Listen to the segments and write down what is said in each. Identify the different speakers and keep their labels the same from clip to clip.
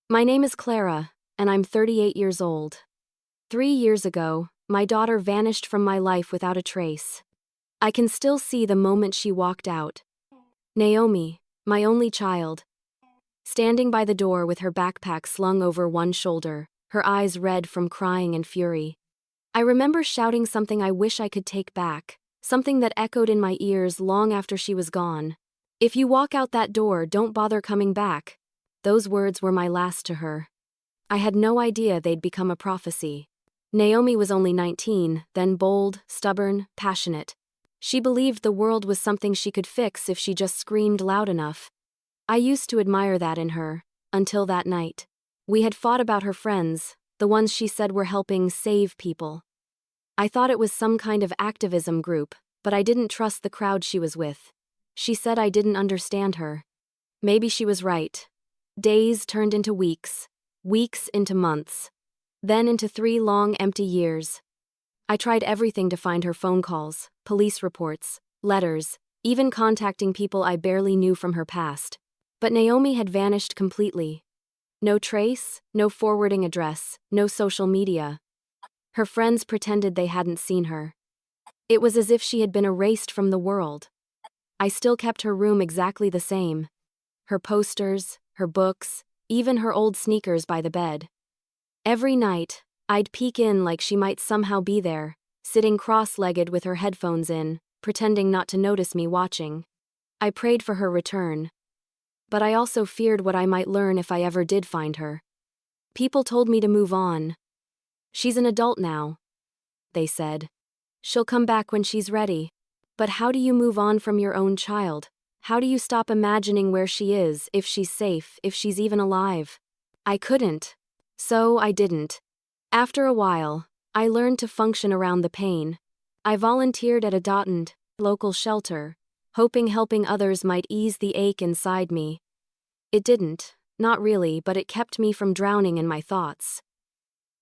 Speaker 1: My name is Clara, and I'm 38 years old. 3 years ago, my daughter vanished from my life without a trace. I can still see the moment she walked out. Naomi, my only child, standing by the door with her backpack slung over one shoulder, her eyes red from crying and fury. I remember shouting something I wish I could take back, something that echoed in my ears long after she was gone. If you walk out that door, don't bother coming back. Those words were my last to her. I had no idea they'd become a prophecy. Naomi was only 19, then bold, stubborn, passionate. She believed the world was something she could fix if she just screamed loud enough. I used to admire that in her, until that night. We had fought about her friends, the ones she said were helping save people. I thought it was some kind of activism group, but I didn't trust the crowd she was with. She said I didn't understand her. Maybe she was right. Days turned into weeks, weeks into months, then into 3 long empty years. I tried everything to find her: phone calls, police reports, letters, even contacting people I barely knew from her past. But Naomi had vanished completely. No trace, no forwarding address, no social media. Her friends pretended they hadn't seen her. It was as if she had been erased from the world. I still kept her room exactly the same. Her posters, her books, even her old sneakers by the bed. Every night, I'd peek in like she might somehow be there, sitting cross-legged with her headphones in, pretending not to notice me watching. I prayed for her return. But I also feared what I might learn if I ever did find her. People told me to move on. She's an adult now, they said. She'll come back when she's ready. But how do you move on from your own child? How do you stop imagining where she is, if she's safe, if she's even alive? I couldn't. So I didn't. After a while, I learned to function around the pain. I volunteered at a Dotland local shelter, hoping helping others might ease the ache inside me. It didn't, not really, but it kept me from drowning in my thoughts.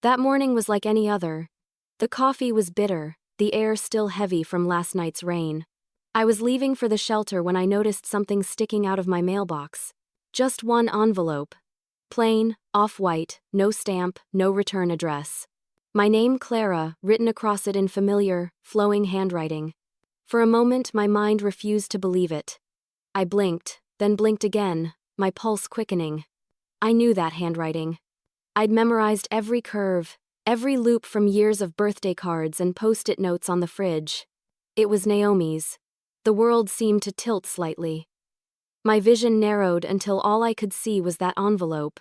Speaker 1: That morning was like any other. The coffee was bitter, the air still heavy from last night's rain. I was leaving for the shelter when I noticed something sticking out of my mailbox. Just one envelope. Plain, off-white, no stamp, no return address. My name, Clara, written across it in familiar, flowing handwriting. For a moment, my mind refused to believe it. I blinked, then blinked again, my pulse quickening. I knew that handwriting. I'd memorized every curve, every loop from years of birthday cards and post-it notes on the fridge. It was Naomi's. The world seemed to tilt slightly. My vision narrowed until all I could see was that envelope.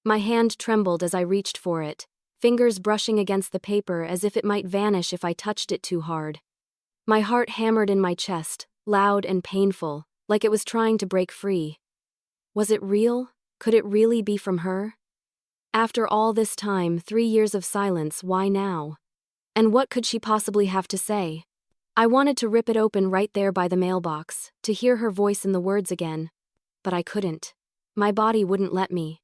Speaker 1: My hand trembled as I reached for it, fingers brushing against the paper as if it might vanish if I touched it too hard. My heart hammered in my chest, loud and painful, like it was trying to break free. Was it real? Could it really be from her? After all this time, 3 years of silence, why now? And what could she possibly have to say? I wanted to rip it open right there by the mailbox, to hear her voice in the words again. But I couldn't. My body wouldn't let me.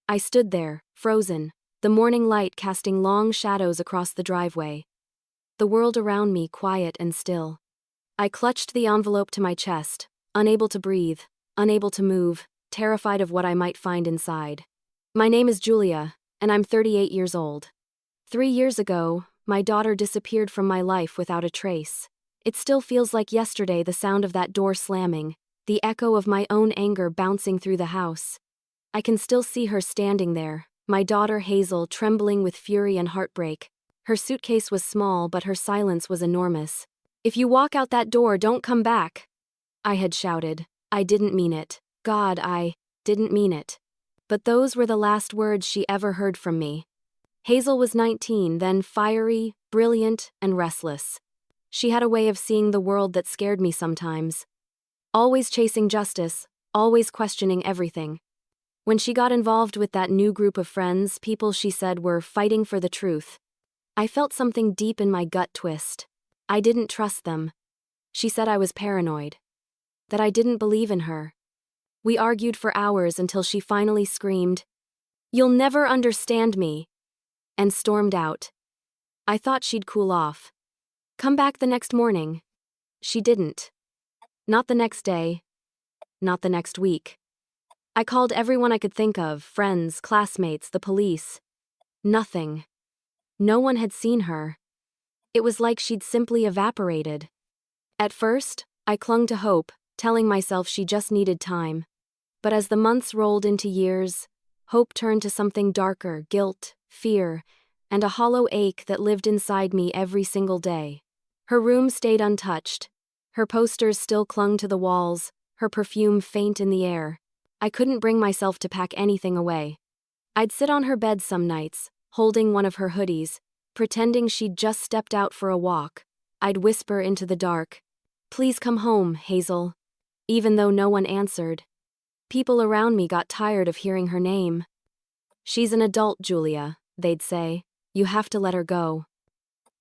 Speaker 1: I stood there, frozen, the morning light casting long shadows across the driveway. The world around me quiet and still. I clutched the envelope to my chest, unable to breathe, unable to move, terrified of what I might find inside. My name is Julia, and I'm 38 years old. 3 years ago, my daughter disappeared from my life without a trace. It still feels like yesterday, the sound of that door slamming, the echo of my own anger bouncing through the house. I can still see her standing there, my daughter Hazel, trembling with fury and heartbreak. Her suitcase was small, but her silence was enormous. "If you walk out that door, don't come back," I had shouted. I didn't mean it. God, I didn't mean it. But those were the last words she ever heard from me. Hazel was 19, then fiery, brilliant, and restless. She had a way of seeing the world that scared me sometimes. Always chasing justice, always questioning everything. When she got involved with that new group of friends, people she said were fighting for the truth, I felt something deep in my gut twist. I didn't trust them. She said I was paranoid, that I didn't believe in her. We argued for hours until she finally screamed, "You'll never understand me," and stormed out. I thought she'd cool off. Come back the next morning. She didn't. Not the next day. Not the next week. I called everyone I could think of, friends, classmates, the police. Nothing. No one had seen her. It was like she'd simply evaporated. At first, I clung to hope, telling myself she just needed time. But as the months rolled into years, hope turned to something darker: guilt, fear, and a hollow ache that lived inside me every single day. Her room stayed untouched. Her posters still clung to the walls, her perfume faint in the air. I couldn't bring myself to pack anything away. I'd sit on her bed some nights, holding one of her hoodies, pretending she'd just stepped out for a walk. I'd whisper into the dark, "Please come home, Hazel," even though no one answered. People around me got tired of hearing her name. "She's an adult, Julia," they'd say. "You have to let her go."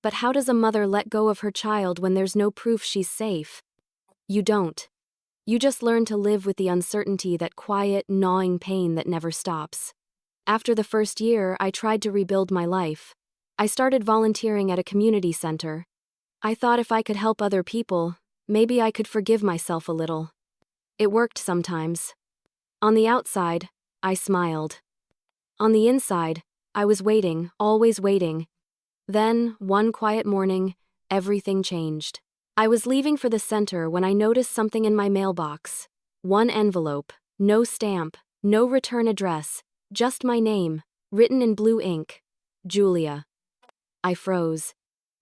Speaker 1: But how does a mother let go of her child when there's no proof she's safe? You don't. You just learn to live with the uncertainty, that quiet, gnawing pain that never stops. After the first year, I tried to rebuild my life. I started volunteering at a community center. I thought if I could help other people, maybe I could forgive myself a little. It worked sometimes. On the outside, I smiled. On the inside, I was waiting, always waiting. Then, one quiet morning, everything changed. I was leaving for the center when I noticed something in my mailbox. One envelope, no stamp, no return address, just my name, written in blue ink. Julia. I froze.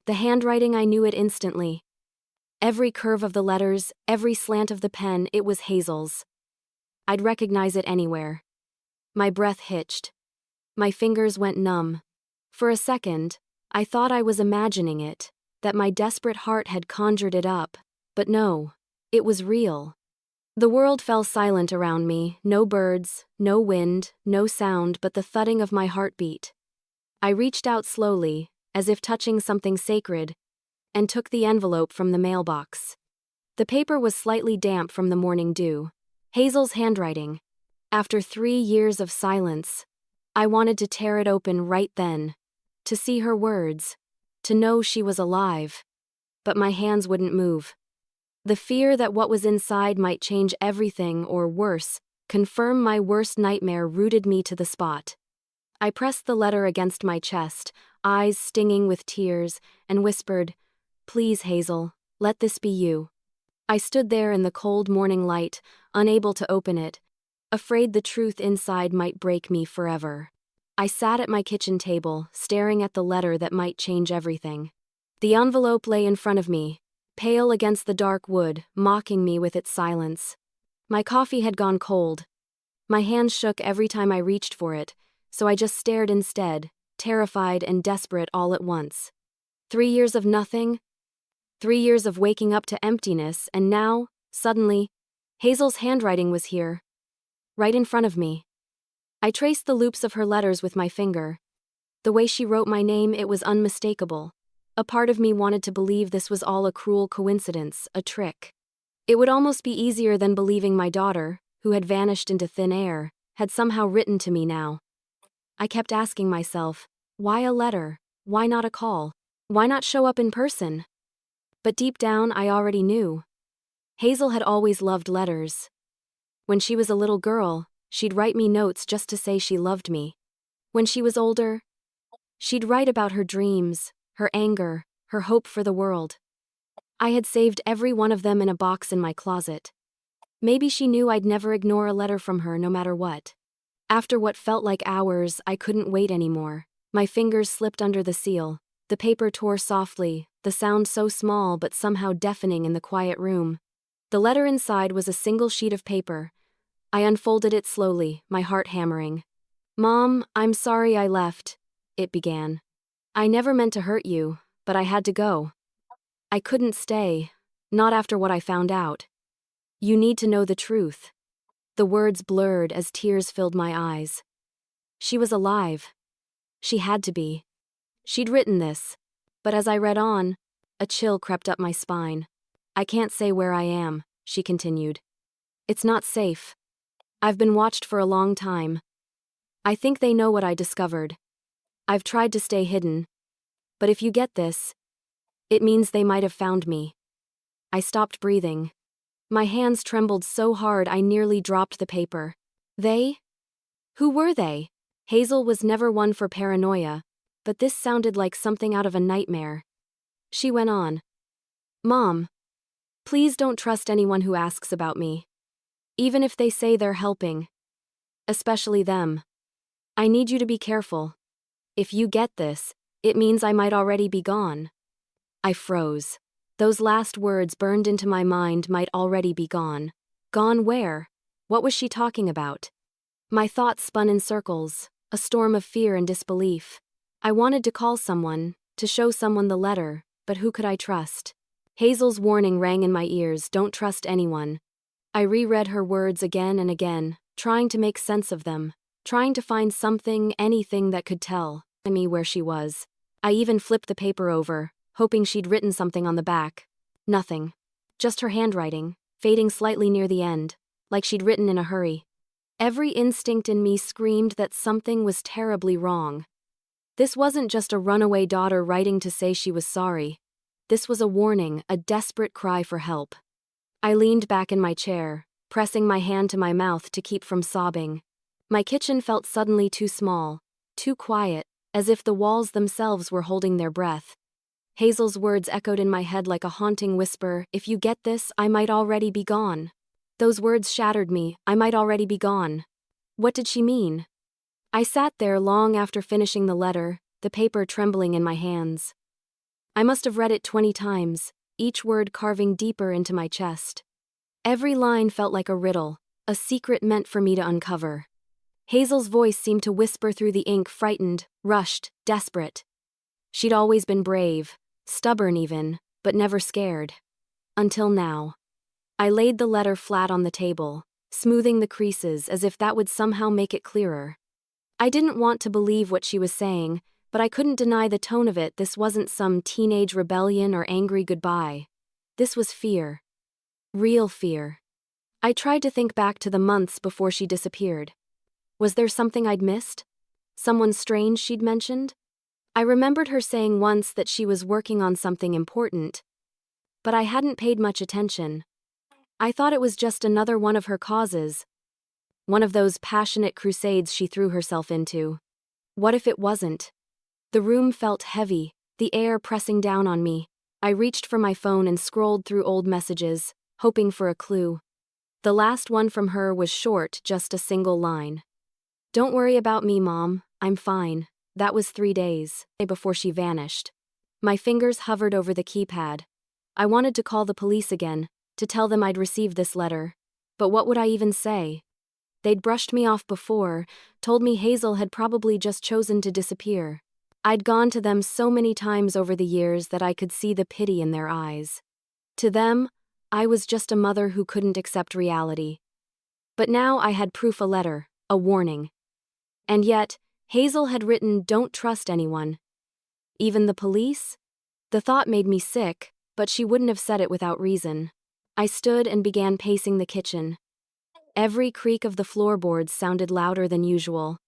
Speaker 1: The handwriting, I knew it instantly. Every curve of the letters, every slant of the pen, it was Hazel's. I'd recognize it anywhere. My breath hitched. My fingers went numb. For a second, I thought I was imagining it, that my desperate heart had conjured it up. But no, it was real. The world fell silent around me, no birds, no wind, no sound but the thudding of my heartbeat. I reached out slowly, as if touching something sacred, and took the envelope from the mailbox. The paper was slightly damp from the morning dew. Hazel's handwriting. After 3 years of silence, I wanted to tear it open right then, to see her words, to know she was alive. But my hands wouldn't move. The fear that what was inside might change everything, or worse, confirm my worst nightmare, rooted me to the spot. I pressed the letter against my chest, eyes stinging with tears, and whispered, "Please, Hazel, let this be you." I stood there in the cold morning light, unable to open it, afraid the truth inside might break me forever. I sat at my kitchen table, staring at the letter that might change everything. The envelope lay in front of me, pale against the dark wood, mocking me with its silence. My coffee had gone cold. My hands shook every time I reached for it, so I just stared instead, terrified and desperate all at once. 3 years of nothing? 3 years of waking up to emptiness, and now, suddenly, Hazel's handwriting was here, right in front of me. I traced the loops of her letters with my finger. The way she wrote my name, it was unmistakable. A part of me wanted to believe this was all a cruel coincidence, a trick. It would almost be easier than believing my daughter, who had vanished into thin air, had somehow written to me now. I kept asking myself, why a letter? Why not a call? Why not show up in person? But deep down, I already knew. Hazel had always loved letters. When she was a little girl, she'd write me notes just to say she loved me. When she was older, she'd write about her dreams, her anger, her hope for the world. I had saved every one of them in a box in my closet. Maybe she knew I'd never ignore a letter from her, no matter what. After what felt like hours, I couldn't wait anymore. My fingers slipped under the seal. The paper tore softly, the sound so small but somehow deafening in the quiet room. The letter inside was a single sheet of paper. I unfolded it slowly, my heart hammering. "Mom, I'm sorry I left," it began. "I never meant to hurt you, but I had to go. I couldn't stay, not after what I found out. You need to know the truth." The words blurred as tears filled my eyes. She was alive. She had to be. She'd written this. But as I read on, a chill crept up my spine. "I can't say where I am," she continued. "It's not safe. I've been watched for a long time. I think they know what I discovered. I've tried to stay hidden. But if you get this, it means they might have found me." I stopped breathing. My hands trembled so hard I nearly dropped the paper. They? Who were they? Hazel was never one for paranoia, but this sounded like something out of a nightmare. She went on. Mom, please don't trust anyone who asks about me. Even if they say they're helping. Especially them. I need you to be careful. If you get this, it means I might already be gone. I froze. Those last words burned into my mind, might already be gone. Gone where? What was she talking about? My thoughts spun in circles, a storm of fear and disbelief. I wanted to call someone, to show someone the letter, but who could I trust? Hazel's warning rang in my ears, don't trust anyone. I reread her words again and again, trying to make sense of them, trying to find something, anything that could tell me where she was. I even flipped the paper over, hoping she'd written something on the back. Nothing. Just her handwriting, fading slightly near the end, like she'd written in a hurry. Every instinct in me screamed that something was terribly wrong. This wasn't just a runaway daughter writing to say she was sorry. This was a warning, a desperate cry for help. I leaned back in my chair, pressing my hand to my mouth to keep from sobbing. My kitchen felt suddenly too small, too quiet, as if the walls themselves were holding their breath. Hazel's words echoed in my head like a haunting whisper, if you get this, I might already be gone. Those words shattered me, I might already be gone. What did she mean? I sat there long after finishing the letter, the paper trembling in my hands. I must have read it 20 times, each word carving deeper into my chest. Every line felt like a riddle, a secret meant for me to uncover. Hazel's voice seemed to whisper through the ink, frightened, rushed, desperate. She'd always been brave, stubborn even, but never scared. Until now. I laid the letter flat on the table, smoothing the creases as if that would somehow make it clearer. I didn't want to believe what she was saying, but I couldn't deny the tone of it. This wasn't some teenage rebellion or angry goodbye. This was fear. Real fear. I tried to think back to the months before she disappeared. Was there something I'd missed? Someone strange she'd mentioned? I remembered her saying once that she was working on something important, but I hadn't paid much attention. I thought it was just another one of her causes. One of those passionate crusades she threw herself into. What if it wasn't? The room felt heavy, the air pressing down on me. I reached for my phone and scrolled through old messages, hoping for a clue. The last one from her was short, just a single line. Don't worry about me, Mom, I'm fine. That was 3 days before she vanished. My fingers hovered over the keypad. I wanted to call the police again, to tell them I'd received this letter. But what would I even say? They'd brushed me off before, told me Hazel had probably just chosen to disappear. I'd gone to them so many times over the years that I could see the pity in their eyes. To them, I was just a mother who couldn't accept reality. But now I had proof, a letter, a warning. And yet, Hazel had written, don't trust anyone. Even the police? The thought made me sick, but she wouldn't have said it without reason. I stood and began pacing the kitchen. Every creak of the floorboards sounded louder than usual.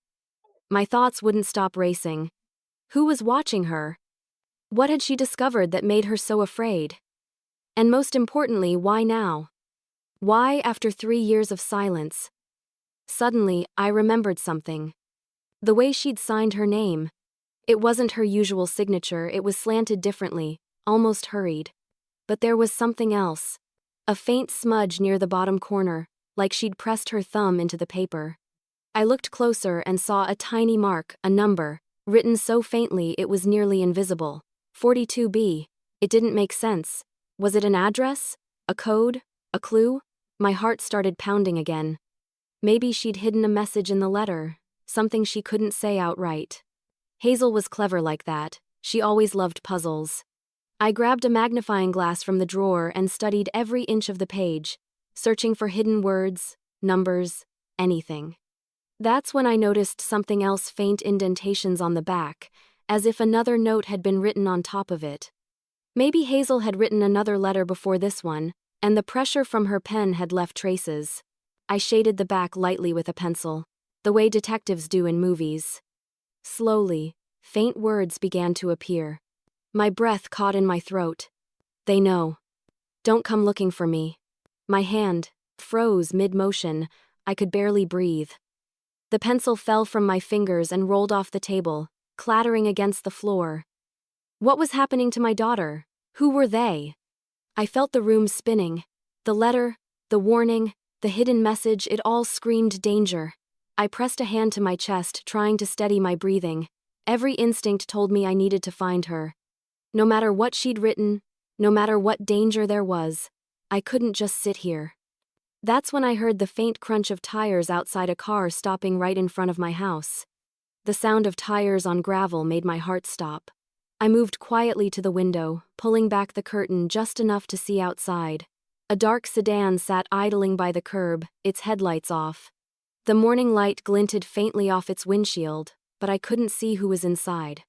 Speaker 1: My thoughts wouldn't stop racing. Who was watching her? What had she discovered that made her so afraid? And most importantly, why now? Why after 3 years of silence? Suddenly, I remembered something. The way she'd signed her name. It wasn't her usual signature, it was slanted differently, almost hurried. But there was something else. A faint smudge near the bottom corner, like she'd pressed her thumb into the paper. I looked closer and saw a tiny mark, a number, written so faintly it was nearly invisible. 42B. It didn't make sense. Was it an address? A code? A clue? My heart started pounding again. Maybe she'd hidden a message in the letter. Something she couldn't say outright. Hazel was clever like that. She always loved puzzles. I grabbed a magnifying glass from the drawer and studied every inch of the page, searching for hidden words, numbers, anything. That's when I noticed something else, faint indentations on the back, as if another note had been written on top of it. Maybe Hazel had written another letter before this one, and the pressure from her pen had left traces. I shaded the back lightly with a pencil, the way detectives do in movies. Slowly, faint words began to appear. My breath caught in my throat. They know. Don't come looking for me. My hand froze mid-motion, I could barely breathe. The pencil fell from my fingers and rolled off the table, clattering against the floor. What was happening to my daughter? Who were they? I felt the room spinning. The letter, the warning, the hidden message, it all screamed danger. I pressed a hand to my chest, trying to steady my breathing. Every instinct told me I needed to find her. No matter what she'd written, no matter what danger there was, I couldn't just sit here. That's when I heard the faint crunch of tires outside a car stopping right in front of my house. The sound of tires on gravel made my heart stop. I moved quietly to the window, pulling back the curtain just enough to see outside. A dark sedan sat idling by the curb, its headlights off. The morning light glinted faintly off its windshield, but I couldn't see who was inside.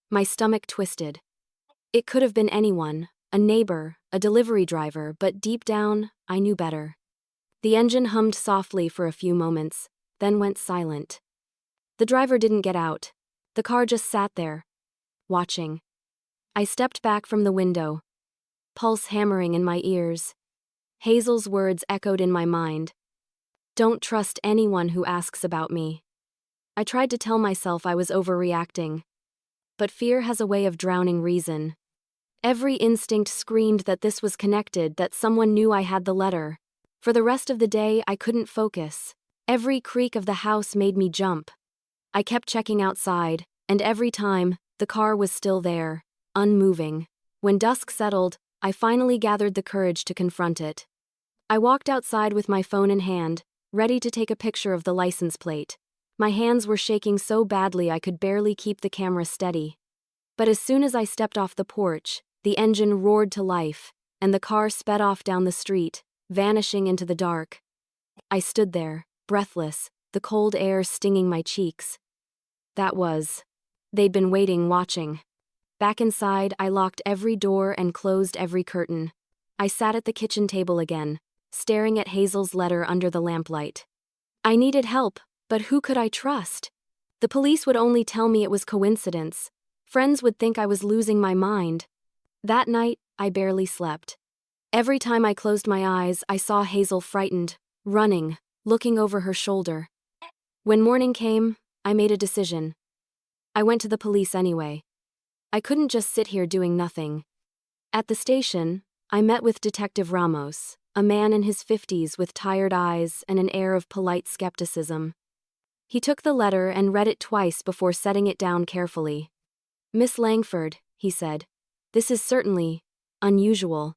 Speaker 1: My stomach twisted. It could have been anyone, a neighbor, a delivery driver, but deep down, I knew better. The engine hummed softly for a few moments, then went silent. The driver didn't get out. The car just sat there, watching. I stepped back from the window, pulse hammering in my ears. Hazel's words echoed in my mind. Don't trust anyone who asks about me. I tried to tell myself I was overreacting. But fear has a way of drowning reason. Every instinct screamed that this was connected, that someone knew I had the letter. For the rest of the day, I couldn't focus. Every creak of the house made me jump. I kept checking outside, and every time, the car was still there, unmoving. When dusk settled, I finally gathered the courage to confront it. I walked outside with my phone in hand, ready to take a picture of the license plate. My hands were shaking so badly I could barely keep the camera steady. But as soon as I stepped off the porch, the engine roared to life, and the car sped off down the street, vanishing into the dark. I stood there, breathless, the cold air stinging my cheeks. They'd been waiting, watching. Back inside, I locked every door and closed every curtain. I sat at the kitchen table again, staring at Hazel's letter under the lamplight. I needed help, but who could I trust? The police would only tell me it was coincidence. Friends would think I was losing my mind. That night, I barely slept. Every time I closed my eyes, I saw Hazel frightened, running, looking over her shoulder. When morning came, I made a decision. I went to the police anyway. I couldn't just sit here doing nothing. At the station, I met with Detective Ramos, a man in his 50s with tired eyes and an air of polite skepticism. He took the letter and read it twice before setting it down carefully. "Miss Langford," he said, "this is certainly unusual.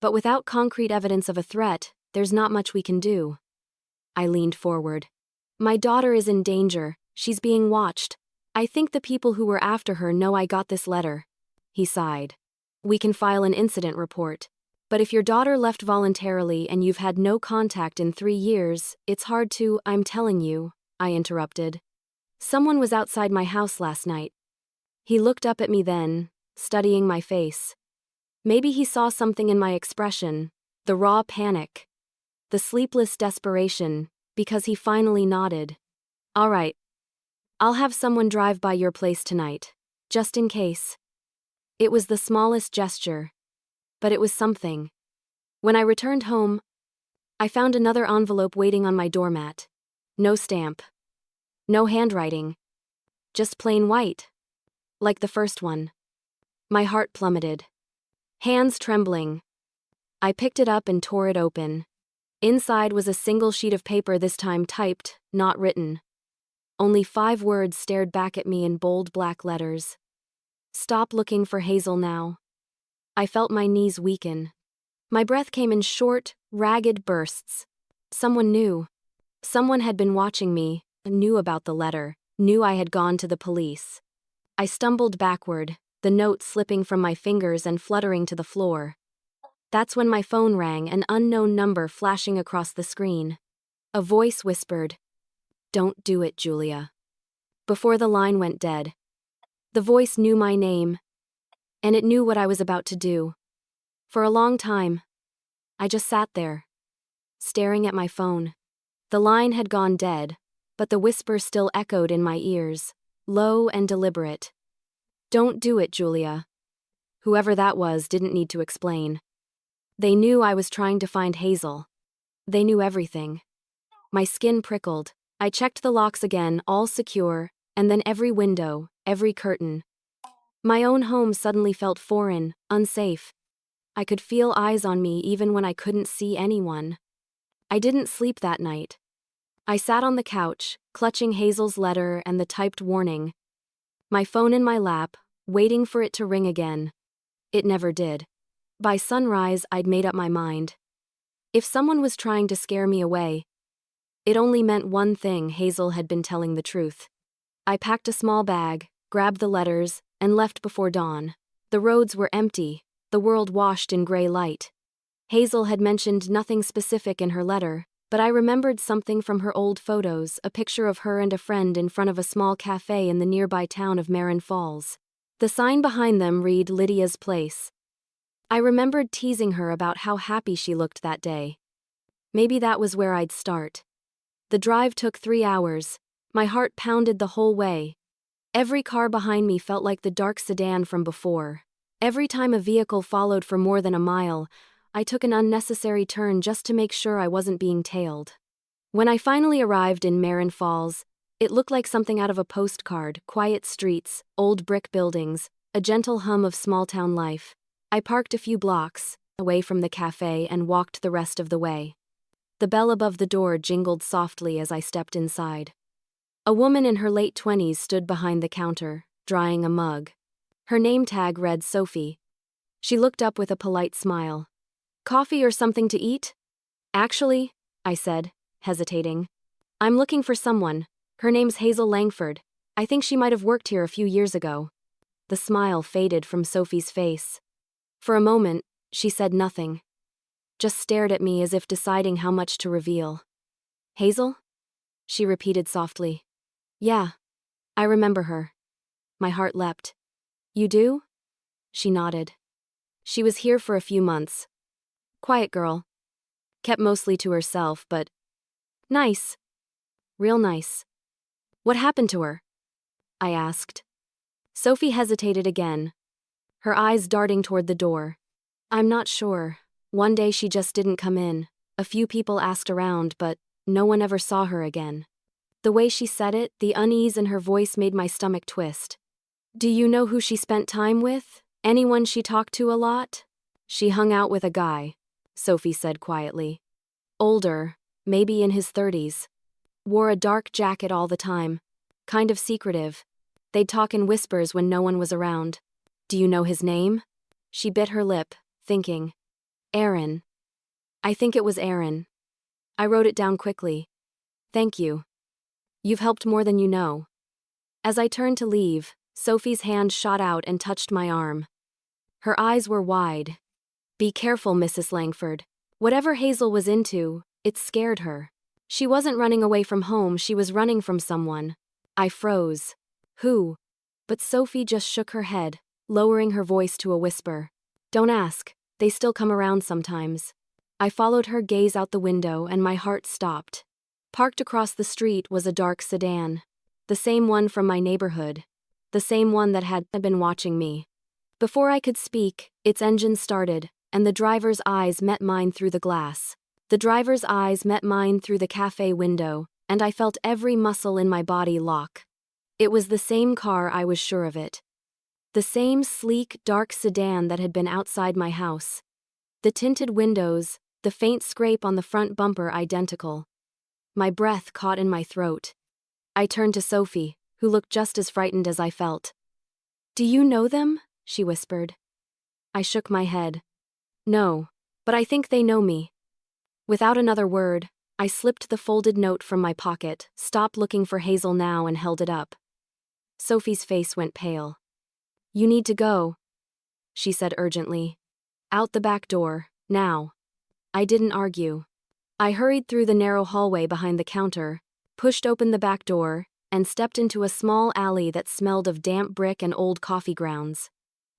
Speaker 1: But without concrete evidence of a threat, there's not much we can do." I leaned forward. "My daughter is in danger. She's being watched. I think the people who were after her know I got this letter." He sighed. "We can file an incident report. But if your daughter left voluntarily and you've had no contact in 3 years, it's hard to—" "I'm telling you," I interrupted. "Someone was outside my house last night." He looked up at me then, studying my face. Maybe he saw something in my expression, the raw panic, the sleepless desperation, because he finally nodded. "All right. I'll have someone drive by your place tonight, just in case." It was the smallest gesture, but it was something. When I returned home, I found another envelope waiting on my doormat. No stamp. No handwriting. Just plain white. Like the first one. My heart plummeted. Hands trembling. I picked it up and tore it open. Inside was a single sheet of paper, this time typed, not written. Only 5 words stared back at me in bold black letters. "Stop looking for Hazel now." I felt my knees weaken. My breath came in short, ragged bursts. Someone knew. Someone had been watching me, knew about the letter, knew I had gone to the police. I stumbled backward, the note slipping from my fingers and fluttering to the floor. That's when my phone rang, an unknown number flashing across the screen. A voice whispered, "Don't do it, Julia." Before the line went dead. The voice knew my name, and it knew what I was about to do. For a long time, I just sat there, staring at my phone. The line had gone dead, but the whisper still echoed in my ears, low and deliberate. "Don't do it, Julia." Whoever that was didn't need to explain. They knew I was trying to find Hazel. They knew everything. My skin prickled. I checked the locks again, all secure, and then every window, every curtain. My own home suddenly felt foreign, unsafe. I could feel eyes on me even when I couldn't see anyone. I didn't sleep that night. I sat on the couch, clutching Hazel's letter and the typed warning. My phone in my lap, waiting for it to ring again. It never did. By sunrise, I'd made up my mind. If someone was trying to scare me away, it only meant one thing: Hazel had been telling the truth. I packed a small bag, grabbed the letters, and left before dawn. The roads were empty, the world washed in gray light. Hazel had mentioned nothing specific in her letter, but I remembered something from her old photos, a picture of her and a friend in front of a small cafe in the nearby town of Marin Falls. The sign behind them read Lydia's Place. I remembered teasing her about how happy she looked that day. Maybe that was where I'd start. The drive took 3 hours. My heart pounded the whole way. Every car behind me felt like the dark sedan from before. Every time a vehicle followed for more than a mile, I took an unnecessary turn just to make sure I wasn't being tailed. When I finally arrived in Marin Falls, it looked like something out of a postcard: quiet streets, old brick buildings, a gentle hum of small-town life. I parked a few blocks away from the cafe and walked the rest of the way. The bell above the door jingled softly as I stepped inside. A woman in her late 20s stood behind the counter, drying a mug. Her name tag read Sophie. She looked up with a polite smile. "Coffee or something to eat?" "Actually," I said, hesitating, "I'm looking for someone. Her name's Hazel Langford. I think she might have worked here a few years ago." The smile faded from Sophie's face. For a moment, she said nothing. Just stared at me as if deciding how much to reveal. "Hazel?" she repeated softly. "Yeah, I remember her." My heart leapt. "You do?" She nodded. "She was here for a few months. Quiet girl. Kept mostly to herself, but nice. Real nice." "What happened to her?" I asked. Sophie hesitated again, her eyes darting toward the door. "I'm not sure. One day she just didn't come in. A few people asked around, but no one ever saw her again." The way she said it, the unease in her voice made my stomach twist. "Do you know who she spent time with? Anyone she talked to a lot?" "She hung out with a guy," Sophie said quietly. "Older, maybe in his 30s. Wore a dark jacket all the time. Kind of secretive. They'd talk in whispers when no one was around." "Do you know his name?" She bit her lip, thinking. "Aaron. I think it was Aaron." I wrote it down quickly. "Thank you. You've helped more than you know." As I turned to leave, Sophie's hand shot out and touched my arm. Her eyes were wide. "Be careful, Mrs. Langford. Whatever Hazel was into, it scared her. She wasn't running away from home, she was running from someone." I froze. "Who?" But Sophie just shook her head, lowering her voice to a whisper. "Don't ask. They still come around sometimes." I followed her gaze out the window and my heart stopped. Parked across the street was a dark sedan. The same one from my neighborhood. The same one that had been watching me. Before I could speak, its engine started, and the driver's eyes met mine through the glass. The driver's eyes met mine through the cafe window, and I felt every muscle in my body lock. It was the same car, I was sure of it. The same sleek, dark sedan that had been outside my house. The tinted windows, the faint scrape on the front bumper identical. My breath caught in my throat. I turned to Sophie, who looked just as frightened as I felt. "Do you know them?" she whispered. I shook my head. "No, but I think they know me." Without another word, I slipped the folded note from my pocket, stopped looking for Hazel now, and held it up. Sophie's face went pale. "You need to go," she said urgently. "Out the back door, now." I didn't argue. I hurried through the narrow hallway behind the counter, pushed open the back door, and stepped into a small alley that smelled of damp brick and old coffee grounds.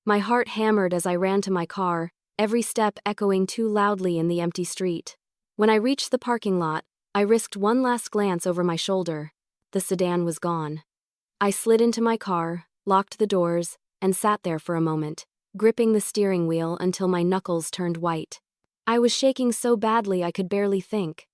Speaker 1: My heart hammered as I ran to my car, every step echoing too loudly in the empty street. When I reached the parking lot, I risked one last glance over my shoulder. The sedan was gone. I slid into my car, locked the doors, and sat there for a moment, gripping the steering wheel until my knuckles turned white. I was shaking so badly I could barely think.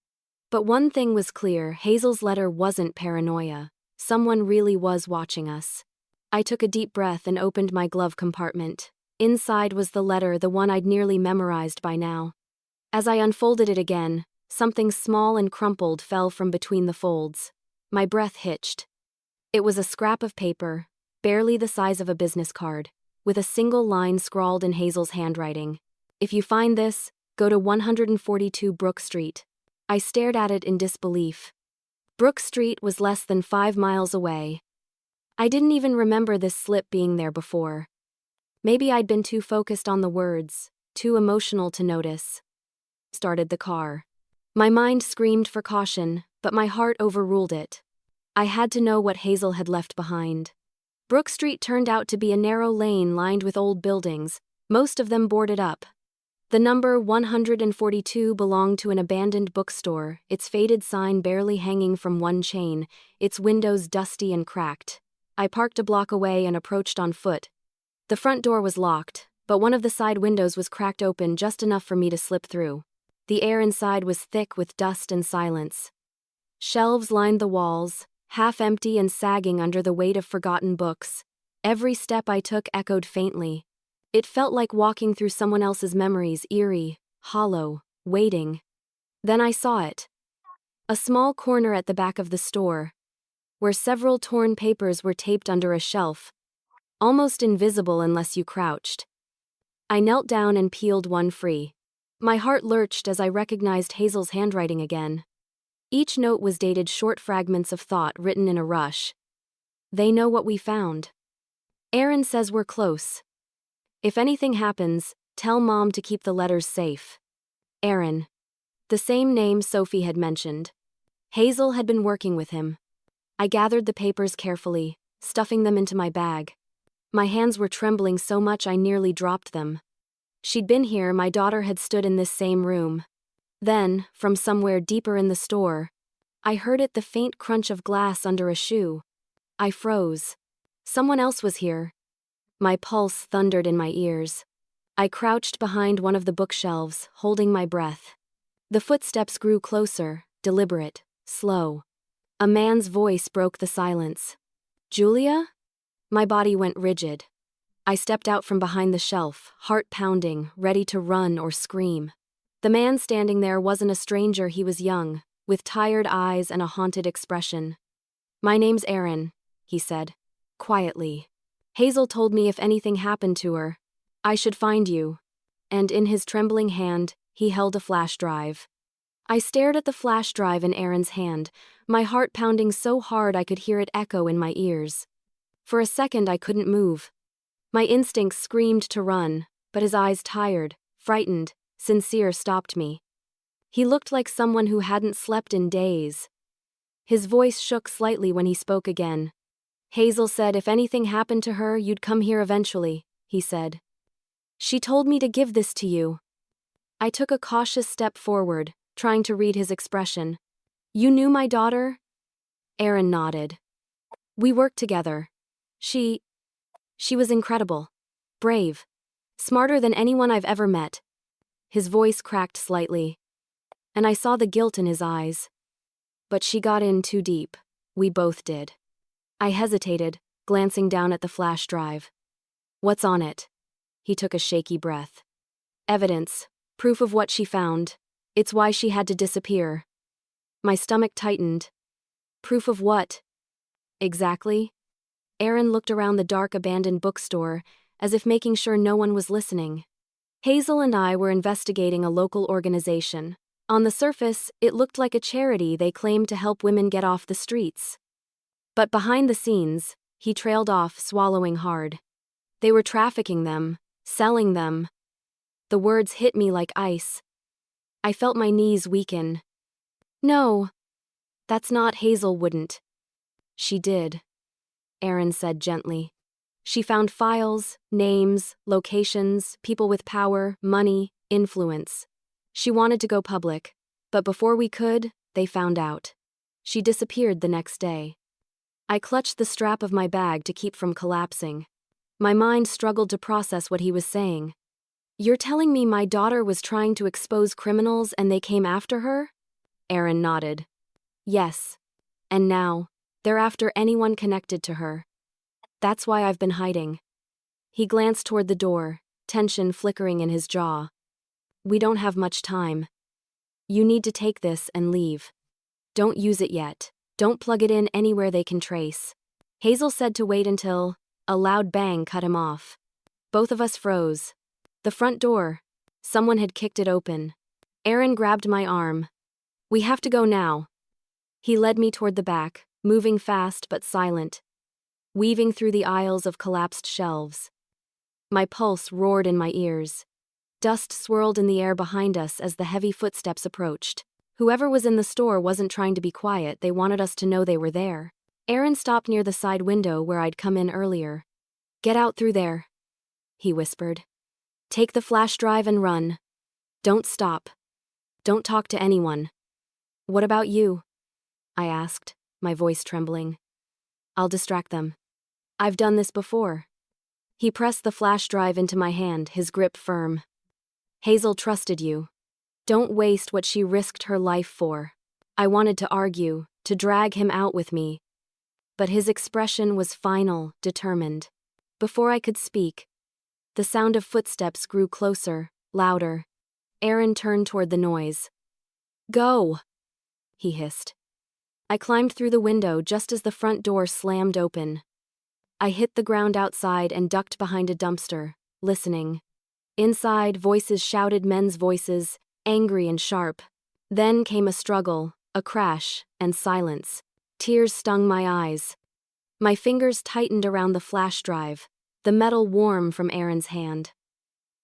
Speaker 1: But one thing was clear, Hazel's letter wasn't paranoia. Someone really was watching us. I took a deep breath and opened my glove compartment. Inside was the letter, the one I'd nearly memorized by now. As I unfolded it again, something small and crumpled fell from between the folds. My breath hitched. It was a scrap of paper, barely the size of a business card, with a single line scrawled in Hazel's handwriting. "If you find this, go to 142 Brook Street." I stared at it in disbelief. Brook Street was less than 5 miles away. I didn't even remember this slip being there before. Maybe I'd been too focused on the words, too emotional to notice. Started the car. My mind screamed for caution, but my heart overruled it. I had to know what Hazel had left behind. Brook Street turned out to be a narrow lane lined with old buildings, most of them boarded up. The number 142 belonged to an abandoned bookstore, its faded sign barely hanging from one chain, its windows dusty and cracked. I parked a block away and approached on foot. The front door was locked, but one of the side windows was cracked open just enough for me to slip through. The air inside was thick with dust and silence. Shelves lined the walls, half empty and sagging under the weight of forgotten books. Every step I took echoed faintly. It felt like walking through someone else's memories, eerie, hollow, waiting. Then I saw it. A small corner at the back of the store, where several torn papers were taped under a shelf, almost invisible unless you crouched. I knelt down and peeled one free. My heart lurched as I recognized Hazel's handwriting again. Each note was dated short fragments of thought written in a rush. "They know what we found. Aaron says we're close. If anything happens, tell Mom to keep the letters safe. Aaron." The same name Sophie had mentioned. Hazel had been working with him. I gathered the papers carefully, stuffing them into my bag. My hands were trembling so much I nearly dropped them. She'd been here, my daughter had stood in this same room. Then, from somewhere deeper in the store, I heard the faint crunch of glass under a shoe. I froze. Someone else was here. My pulse thundered in my ears. I crouched behind one of the bookshelves, holding my breath. The footsteps grew closer, deliberate, slow. A man's voice broke the silence. "Julia?" My body went rigid. I stepped out from behind the shelf, heart pounding, ready to run or scream. The man standing there wasn't a stranger, he was young, with tired eyes and a haunted expression. "My name's Aaron," he said, quietly. "Hazel told me if anything happened to her, I should find you." And in his trembling hand, he held a flash drive. I stared at the flash drive in Aaron's hand, my heart pounding so hard I could hear it echo in my ears. For a second I couldn't move. My instincts screamed to run, but his eyes, tired, frightened, sincere, stopped me. He looked like someone who hadn't slept in days. His voice shook slightly when he spoke again. "Hazel said if anything happened to her, you'd come here eventually," he said. "She told me to give this to you." I took a cautious step forward, trying to read his expression. "You knew my daughter?" Aaron nodded. "We worked together. She was incredible. Brave. Smarter than anyone I've ever met." His voice cracked slightly, and I saw the guilt in his eyes. "But she got in too deep. We both did." I hesitated, glancing down at the flash drive. "What's on it?" He took a shaky breath. "Evidence. Proof of what she found. It's why she had to disappear." My stomach tightened. "Proof of what?" "Exactly?" Aaron looked around the dark abandoned bookstore, as if making sure no one was listening. "Hazel and I were investigating a local organization. On the surface, it looked like a charity they claimed to help women get off the streets. But behind the scenes," he trailed off, swallowing hard. "They were trafficking them, selling them." The words hit me like ice. I felt my knees weaken. "No, that's not. Hazel wouldn't." "She did," Aaron said gently. "She found files, names, locations, people with power, money, influence. She wanted to go public, but before we could, they found out. She disappeared the next day." I clutched the strap of my bag to keep from collapsing. My mind struggled to process what he was saying. "You're telling me my daughter was trying to expose criminals and they came after her?" Aaron nodded. Yes. And now, they're after anyone connected to her. That's why I've been hiding. He glanced toward the door, tension flickering in his jaw. We don't have much time. You need to take this and leave. Don't use it yet. Don't plug it in anywhere they can trace. Hazel said to wait until a loud bang cut him off. Both of us froze. The front door. Someone had kicked it open. Aaron grabbed my arm. We have to go now. He led me toward the back, moving fast but silent, weaving through the aisles of collapsed shelves. My pulse roared in my ears. Dust swirled in the air behind us as the heavy footsteps approached. Whoever was in the store wasn't trying to be quiet, they wanted us to know they were there. Aaron stopped near the side window where I'd come in earlier. Get out through there, he whispered. Take the flash drive and run. Don't stop. Don't talk to anyone. What about you? I asked, my voice trembling. I'll distract them. I've done this before. He pressed the flash drive into my hand, his grip firm. Hazel trusted you. Don't waste what she risked her life for. I wanted to argue, to drag him out with me. But his expression was final, determined. Before I could speak, the sound of footsteps grew closer, louder. Aaron turned toward the noise. Go, he hissed. I climbed through the window just as the front door slammed open. I hit the ground outside and ducked behind a dumpster, listening. Inside, voices shouted, men's voices, angry and sharp. Then came a struggle, a crash, and silence. Tears stung my eyes. My fingers tightened around the flash drive, the metal warm from Aaron's hand.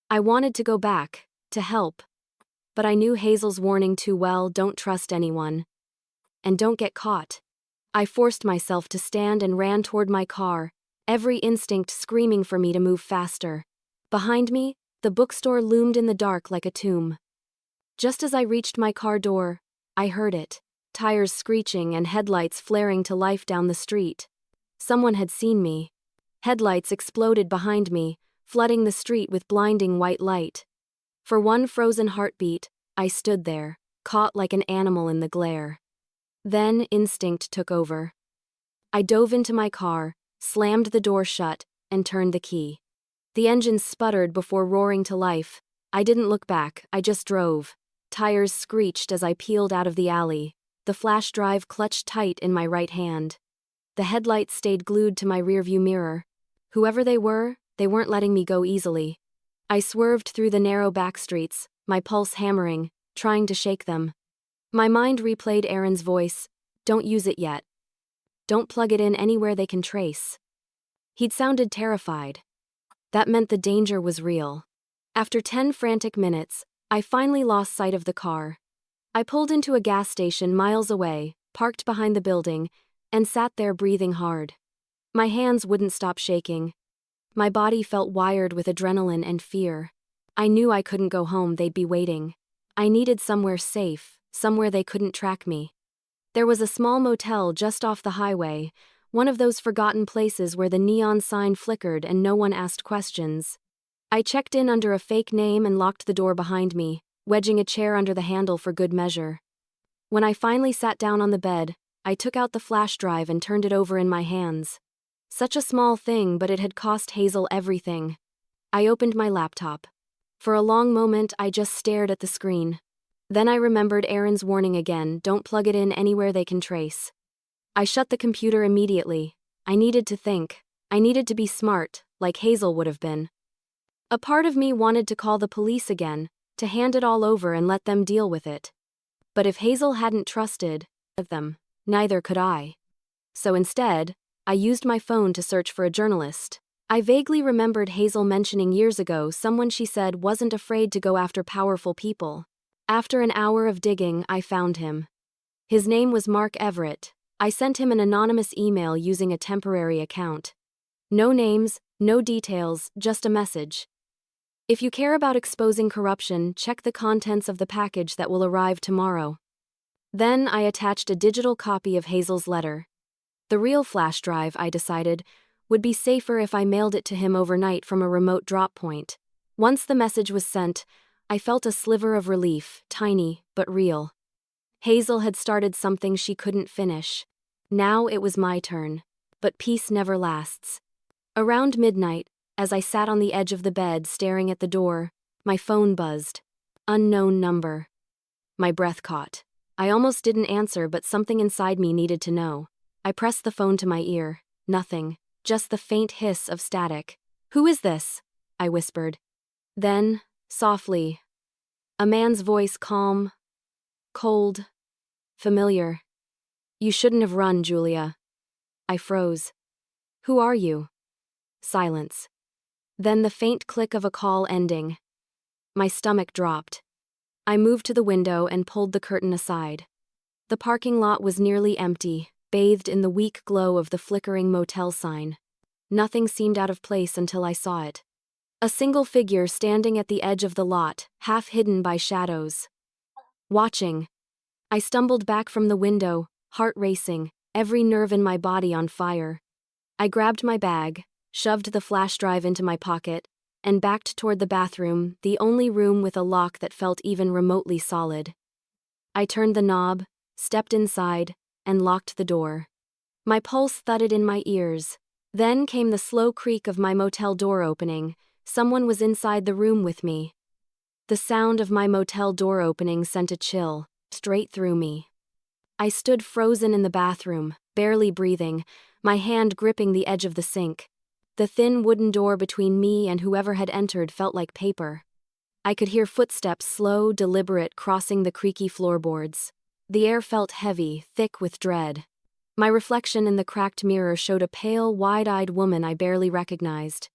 Speaker 1: I wanted to go back, to help. But I knew Hazel's warning too well, don't trust anyone. And don't get caught. I forced myself to stand and ran toward my car, every instinct screaming for me to move faster. Behind me, the bookstore loomed in the dark like a tomb. Just as I reached my car door, I heard it, tires screeching and headlights flaring to life down the street. Someone had seen me. Headlights exploded behind me, flooding the street with blinding white light. For one frozen heartbeat, I stood there, caught like an animal in the glare. Then instinct took over. I dove into my car, slammed the door shut, and turned the key. The engine sputtered before roaring to life. I didn't look back, I just drove. Tires screeched as I peeled out of the alley, the flash drive clutched tight in my right hand. The headlights stayed glued to my rearview mirror. Whoever they weren't letting me go easily. I swerved through the narrow back streets, my pulse hammering, trying to shake them. My mind replayed Aaron's voice, don't use it yet. Don't plug it in anywhere they can trace. He'd sounded terrified. That meant the danger was real. After 10 frantic minutes, I finally lost sight of the car. I pulled into a gas station miles away, parked behind the building, and sat there breathing hard. My hands wouldn't stop shaking. My body felt wired with adrenaline and fear. I knew I couldn't go home, they'd be waiting. I needed somewhere safe, somewhere they couldn't track me. There was a small motel just off the highway, one of those forgotten places where the neon sign flickered and no one asked questions. I checked in under a fake name and locked the door behind me, wedging a chair under the handle for good measure. When I finally sat down on the bed, I took out the flash drive and turned it over in my hands. Such a small thing, but it had cost Hazel everything. I opened my laptop. For a long moment, I just stared at the screen. Then I remembered Aaron's warning again, don't plug it in anywhere they can trace. I shut the computer immediately. I needed to think. I needed to be smart, like Hazel would have been. A part of me wanted to call the police again, to hand it all over and let them deal with it. But if Hazel hadn't trusted them, neither could I. So instead, I used my phone to search for a journalist. I vaguely remembered Hazel mentioning years ago someone she said wasn't afraid to go after powerful people. After an hour of digging, I found him. His name was Mark Everett. I sent him an anonymous email using a temporary account. No names, no details, just a message. If you care about exposing corruption, check the contents of the package that will arrive tomorrow. Then I attached a digital copy of Hazel's letter. The real flash drive, I decided, would be safer if I mailed it to him overnight from a remote drop point. Once the message was sent, I felt a sliver of relief, tiny but real. Hazel had started something she couldn't finish. Now it was my turn. But peace never lasts. Around midnight, as I sat on the edge of the bed staring at the door, my phone buzzed. Unknown number. My breath caught. I almost didn't answer, but something inside me needed to know. I pressed the phone to my ear. Nothing. Just the faint hiss of static. "Who is this?" I whispered. Then, softly, a man's voice, calm, cold, familiar. "You shouldn't have run, Julia." I froze. "Who are you?" Silence. Then the faint click of a call ending. My stomach dropped. I moved to the window and pulled the curtain aside. The parking lot was nearly empty, bathed in the weak glow of the flickering motel sign. Nothing seemed out of place until I saw it. A single figure standing at the edge of the lot, half hidden by shadows. Watching. I stumbled back from the window, heart racing, every nerve in my body on fire. I grabbed my bag, shoved the flash drive into my pocket, and backed toward the bathroom, the only room with a lock that felt even remotely solid. I turned the knob, stepped inside, and locked the door. My pulse thudded in my ears. Then came the slow creak of my motel door opening. Someone was inside the room with me. The sound of my motel door opening sent a chill straight through me. I stood frozen in the bathroom, barely breathing, my hand gripping the edge of the sink. The thin wooden door between me and whoever had entered felt like paper. I could hear footsteps, slow, deliberate, crossing the creaky floorboards. The air felt heavy, thick with dread. My reflection in the cracked mirror showed a pale, wide-eyed woman I barely recognized.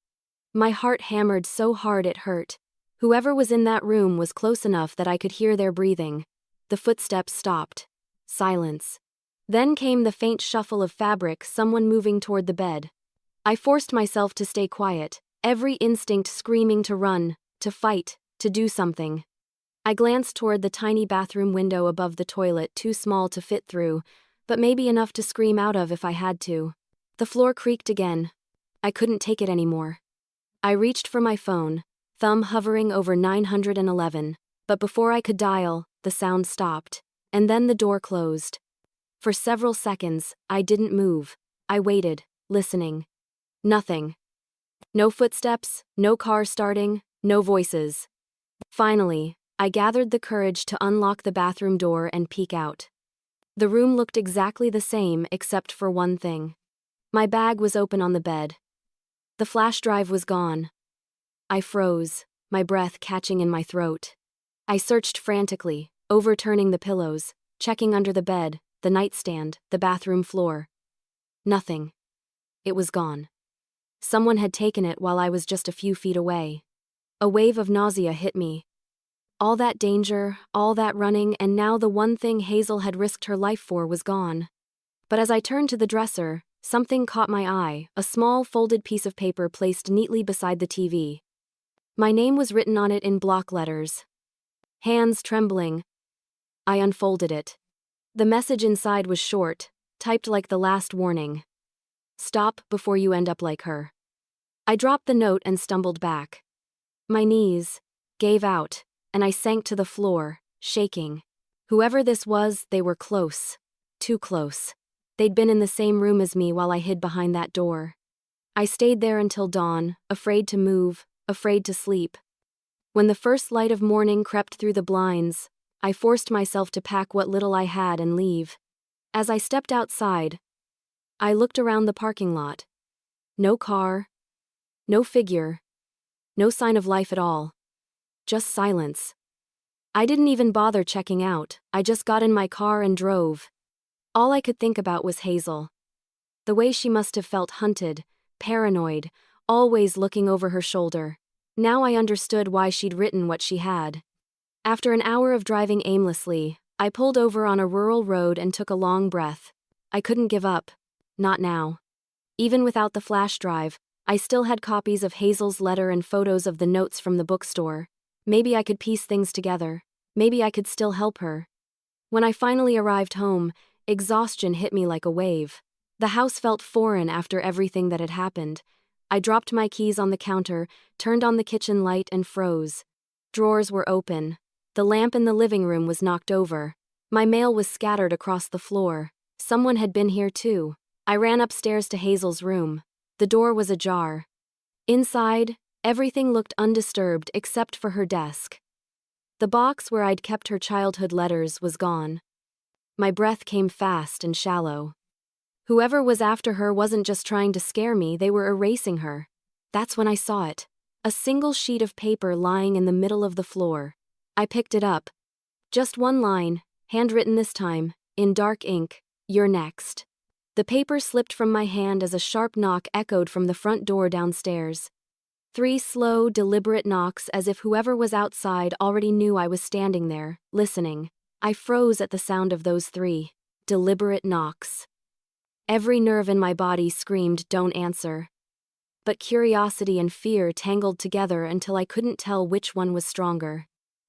Speaker 1: My heart hammered so hard it hurt. Whoever was in that room was close enough that I could hear their breathing. The footsteps stopped. Silence. Then came the faint shuffle of fabric, someone moving toward the bed. I forced myself to stay quiet, every instinct screaming to run, to fight, to do something. I glanced toward the tiny bathroom window above the toilet, too small to fit through, but maybe enough to scream out of if I had to. The floor creaked again. I couldn't take it anymore. I reached for my phone, thumb hovering over 911, but before I could dial, the sound stopped, and then the door closed. For several seconds, I didn't move. I waited, listening. Nothing. No footsteps, no car starting, no voices. Finally, I gathered the courage to unlock the bathroom door and peek out. The room looked exactly the same except for one thing. My bag was open on the bed. The flash drive was gone. I froze, my breath catching in my throat. I searched frantically, overturning the pillows, checking under the bed, the nightstand, the bathroom floor. Nothing. It was gone. Someone had taken it while I was just a few feet away. A wave of nausea hit me. All that danger, all that running, and now the one thing Hazel had risked her life for was gone. But as I turned to the dresser, something caught my eye, a small folded piece of paper placed neatly beside the TV. My name was written on it in block letters. Hands trembling, I unfolded it. The message inside was short, typed like the last warning. "Stop before you end up like her." I dropped the note and stumbled back. My knees gave out, and I sank to the floor, shaking. Whoever this was, they were close. Too close. They'd been in the same room as me while I hid behind that door. I stayed there until dawn, afraid to move, afraid to sleep. When the first light of morning crept through the blinds, I forced myself to pack what little I had and leave. As I stepped outside, I looked around the parking lot. No car, no figure, no sign of life at all. Just silence. I didn't even bother checking out, I just got in my car and drove. All I could think about was Hazel. The way she must have felt hunted, paranoid, always looking over her shoulder. Now I understood why she'd written what she had. After an hour of driving aimlessly, I pulled over on a rural road and took a long breath. I couldn't give up. Not now. Even without the flash drive, I still had copies of Hazel's letter and photos of the notes from the bookstore. Maybe I could piece things together. Maybe I could still help her. When I finally arrived home, exhaustion hit me like a wave. The house felt foreign after everything that had happened. I dropped my keys on the counter, turned on the kitchen light and froze. Drawers were open. The lamp in the living room was knocked over. My mail was scattered across the floor. Someone had been here too. I ran upstairs to Hazel's room. The door was ajar. Inside, everything looked undisturbed except for her desk. The box where I'd kept her childhood letters was gone. My breath came fast and shallow. Whoever was after her wasn't just trying to scare me, they were erasing her. That's when I saw it. A single sheet of paper lying in the middle of the floor. I picked it up. Just one line, handwritten this time, in dark ink, "You're next." The paper slipped from my hand as a sharp knock echoed from the front door downstairs. 3 slow, deliberate knocks, as if whoever was outside already knew I was standing there, listening. I froze at the sound of those 3 deliberate knocks. Every nerve in my body screamed, "Don't answer." But curiosity and fear tangled together until I couldn't tell which one was stronger.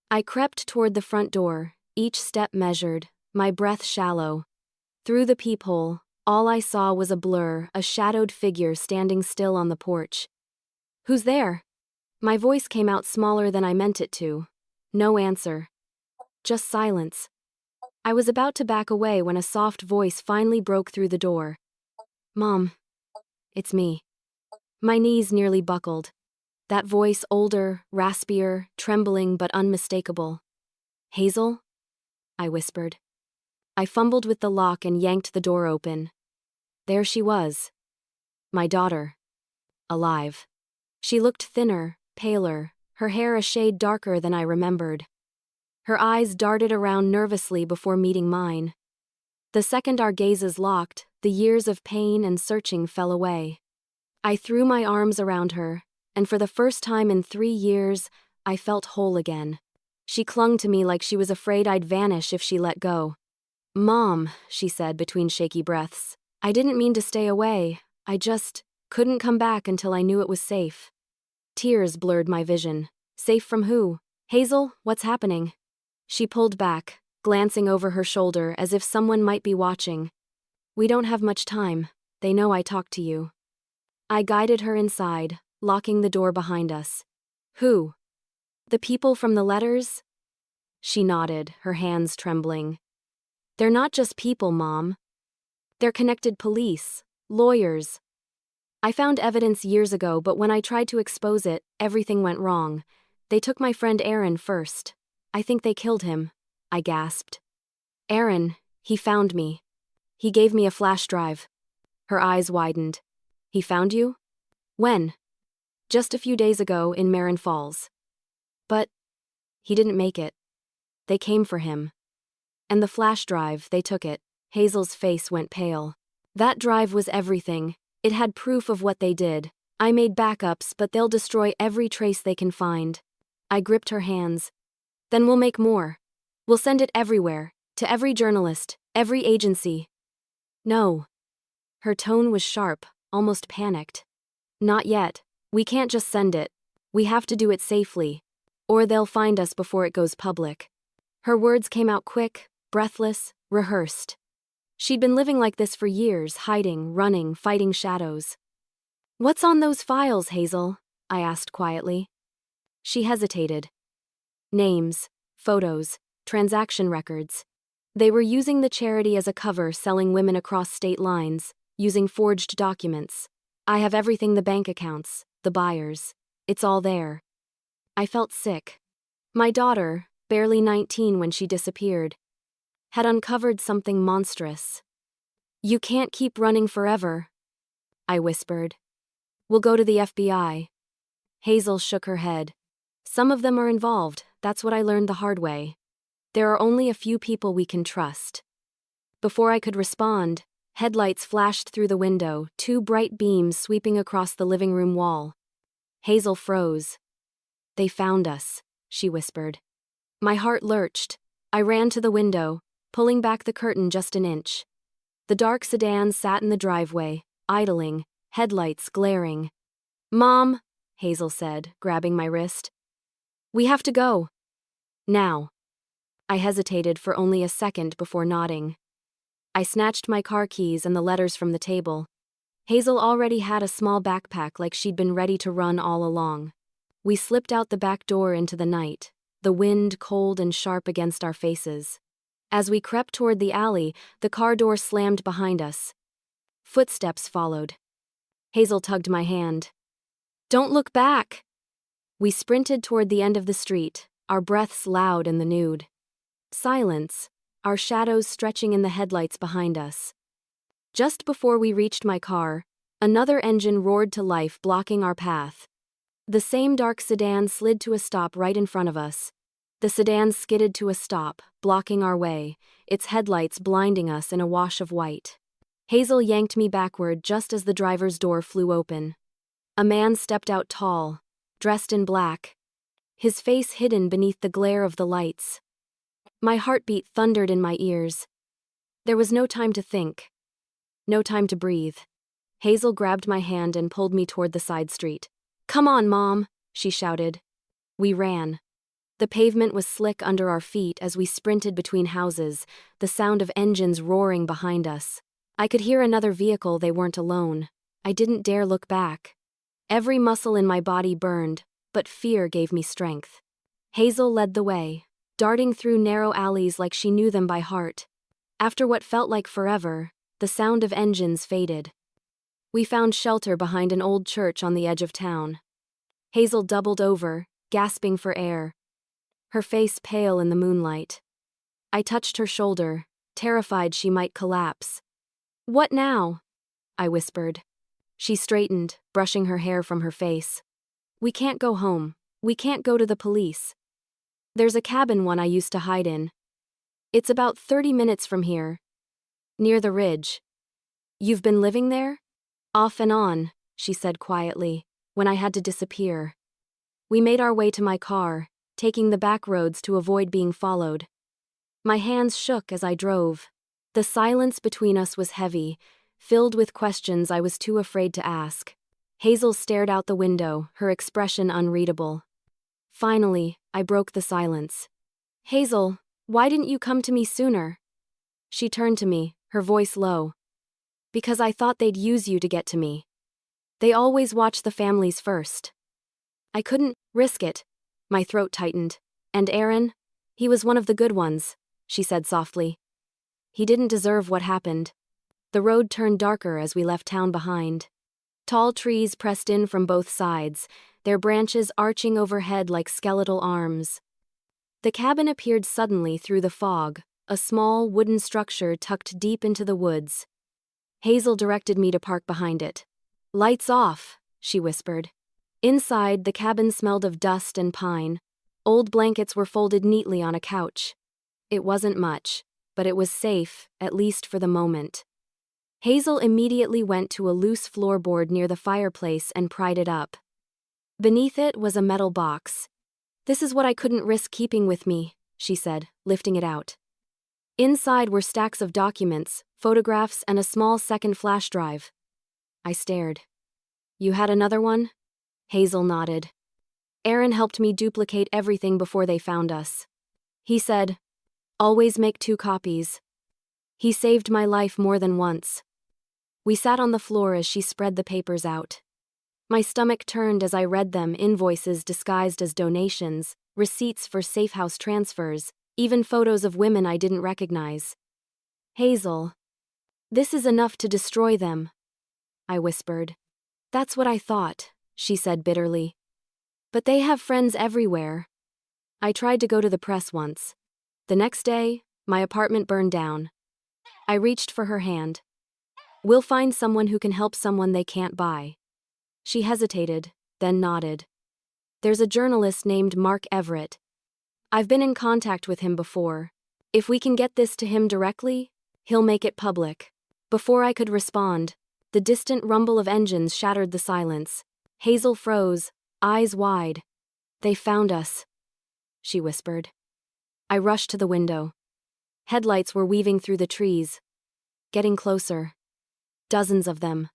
Speaker 1: I crept toward the front door, each step measured, my breath shallow. Through the peephole, all I saw was a blur, a shadowed figure standing still on the porch. "Who's there?" My voice came out smaller than I meant it to. No answer. Just silence. I was about to back away when a soft voice finally broke through the door. "Mom. It's me." My knees nearly buckled. That voice, older, raspier, trembling but unmistakable. "Hazel?" I whispered. I fumbled with the lock and yanked the door open. There she was. My daughter. Alive. She looked thinner, paler, her hair a shade darker than I remembered. Her eyes darted around nervously before meeting mine. The second our gazes locked, the years of pain and searching fell away. I threw my arms around her, and for the first time in 3 years, I felt whole again. She clung to me like she was afraid I'd vanish if she let go. "Mom," she said between shaky breaths, "I didn't mean to stay away. I just couldn't come back until I knew it was safe." Tears blurred my vision. Safe from who? "Hazel, what's happening?" She pulled back, glancing over her shoulder as if someone might be watching. "We don't have much time. They know I talked to you." I guided her inside, locking the door behind us. "Who? The people from the letters?" She nodded, her hands trembling. "They're not just people, Mom. They're connected police, lawyers. I found evidence years ago, but when I tried to expose it, everything went wrong. They took my friend Aaron first. I think they killed him," I gasped. "Aaron, he found me. He gave me a flash drive." Her eyes widened. "He found you? When?" "Just a few days ago in Marin Falls." "But he didn't make it. They came for him. And the flash drive, they took it." Hazel's face went pale. "That drive was everything. It had proof of what they did. I made backups, but they'll destroy every trace they can find." I gripped her hands. "Then we'll make more. We'll send it everywhere, to every journalist, every agency." "No." Her tone was sharp, almost panicked. "Not yet. We can't just send it. We have to do it safely. Or they'll find us before it goes public." Her words came out quick, breathless, rehearsed. She'd been living like this for years, hiding, running, fighting shadows. "What's on those files, Hazel?" I asked quietly. She hesitated. "Names, photos, transaction records. They were using the charity as a cover, selling women across state lines, using forged documents. I have everything, the bank accounts, the buyers. It's all there." I felt sick. My daughter, barely 19 when she disappeared, had uncovered something monstrous. "You can't keep running forever," I whispered. "We'll go to the FBI." Hazel shook her head. "Some of them are involved, that's what I learned the hard way. There are only a few people we can trust." Before I could respond, headlights flashed through the window, 2 bright beams sweeping across the living room wall. Hazel froze. "They found us," she whispered. My heart lurched. I ran to the window, pulling back the curtain just an inch. The dark sedan sat in the driveway, idling, headlights glaring. "Mom," Hazel said, grabbing my wrist. "We have to go. Now." I hesitated for only a second before nodding. I snatched my car keys and the letters from the table. Hazel already had a small backpack like she'd been ready to run all along. We slipped out the back door into the night, the wind cold and sharp against our faces. As we crept toward the alley, the car door slammed behind us. Footsteps followed. Hazel tugged my hand. "Don't look back!" We sprinted toward the end of the street, our breaths loud in the nude. Silence, our shadows stretching in the headlights behind us. Just before we reached my car, another engine roared to life, blocking our path. The same dark sedan slid to a stop right in front of us. The sedan skidded to a stop, blocking our way, its headlights blinding us in a wash of white. Hazel yanked me backward just as the driver's door flew open. A man stepped out tall, dressed in black, his face hidden beneath the glare of the lights. My heartbeat thundered in my ears. There was no time to think. No time to breathe. Hazel grabbed my hand and pulled me toward the side street. "Come on, Mom," she shouted. We ran. The pavement was slick under our feet as we sprinted between houses, the sound of engines roaring behind us. I could hear another vehicle. They weren't alone. I didn't dare look back. Every muscle in my body burned, but fear gave me strength. Hazel led the way, darting through narrow alleys like she knew them by heart. After what felt like forever, the sound of engines faded. We found shelter behind an old church on the edge of town. Hazel doubled over, gasping for air, her face pale in the moonlight. I touched her shoulder, terrified she might collapse. "What now?" I whispered. She straightened, brushing her hair from her face. "We can't go home. We can't go to the police. There's a cabin one I used to hide in. It's about 30 minutes from here. Near the ridge." "You've been living there?" "Off and on," she said quietly, when I had to disappear. We made our way to my car, taking the back roads to avoid being followed. My hands shook as I drove. The silence between us was heavy, filled with questions I was too afraid to ask. Hazel stared out the window, her expression unreadable. Finally, I broke the silence. "Hazel, why didn't you come to me sooner?" She turned to me, her voice low. "Because I thought they'd use you to get to me. They always watch the families first. I couldn't risk it." My throat tightened. "And Aaron? He was one of the good ones," she said softly. "He didn't deserve what happened." The road turned darker as we left town behind. Tall trees pressed in from both sides, their branches arching overhead like skeletal arms. The cabin appeared suddenly through the fog, a small wooden structure tucked deep into the woods. Hazel directed me to park behind it. "Lights off," she whispered. Inside, the cabin smelled of dust and pine. Old blankets were folded neatly on a couch. It wasn't much, but it was safe, at least for the moment. Hazel immediately went to a loose floorboard near the fireplace and pried it up. Beneath it was a metal box. "This is what I couldn't risk keeping with me," she said, lifting it out. Inside were stacks of documents, photographs, and a small second flash drive. I stared. "You had another one?" Hazel nodded. "Aaron helped me duplicate everything before they found us. He said, 'Always make 2 copies.' He saved my life more than once." We sat on the floor as she spread the papers out. My stomach turned as I read them, invoices disguised as donations, receipts for safe house transfers, even photos of women I didn't recognize. "Hazel, this is enough to destroy them," I whispered. "That's what I thought," she said bitterly. "But they have friends everywhere." I tried to go to the press once. The next day, my apartment burned down. I reached for her hand. "We'll find someone who can help someone they can't buy." She hesitated, then nodded. "There's a journalist named Mark Everett. I've been in contact with him before. If we can get this to him directly, he'll make it public." Before I could respond, the distant rumble of engines shattered the silence. Hazel froze, eyes wide. "They found us," she whispered. I rushed to the window. Headlights were weaving through the trees. Getting closer. Dozens of them.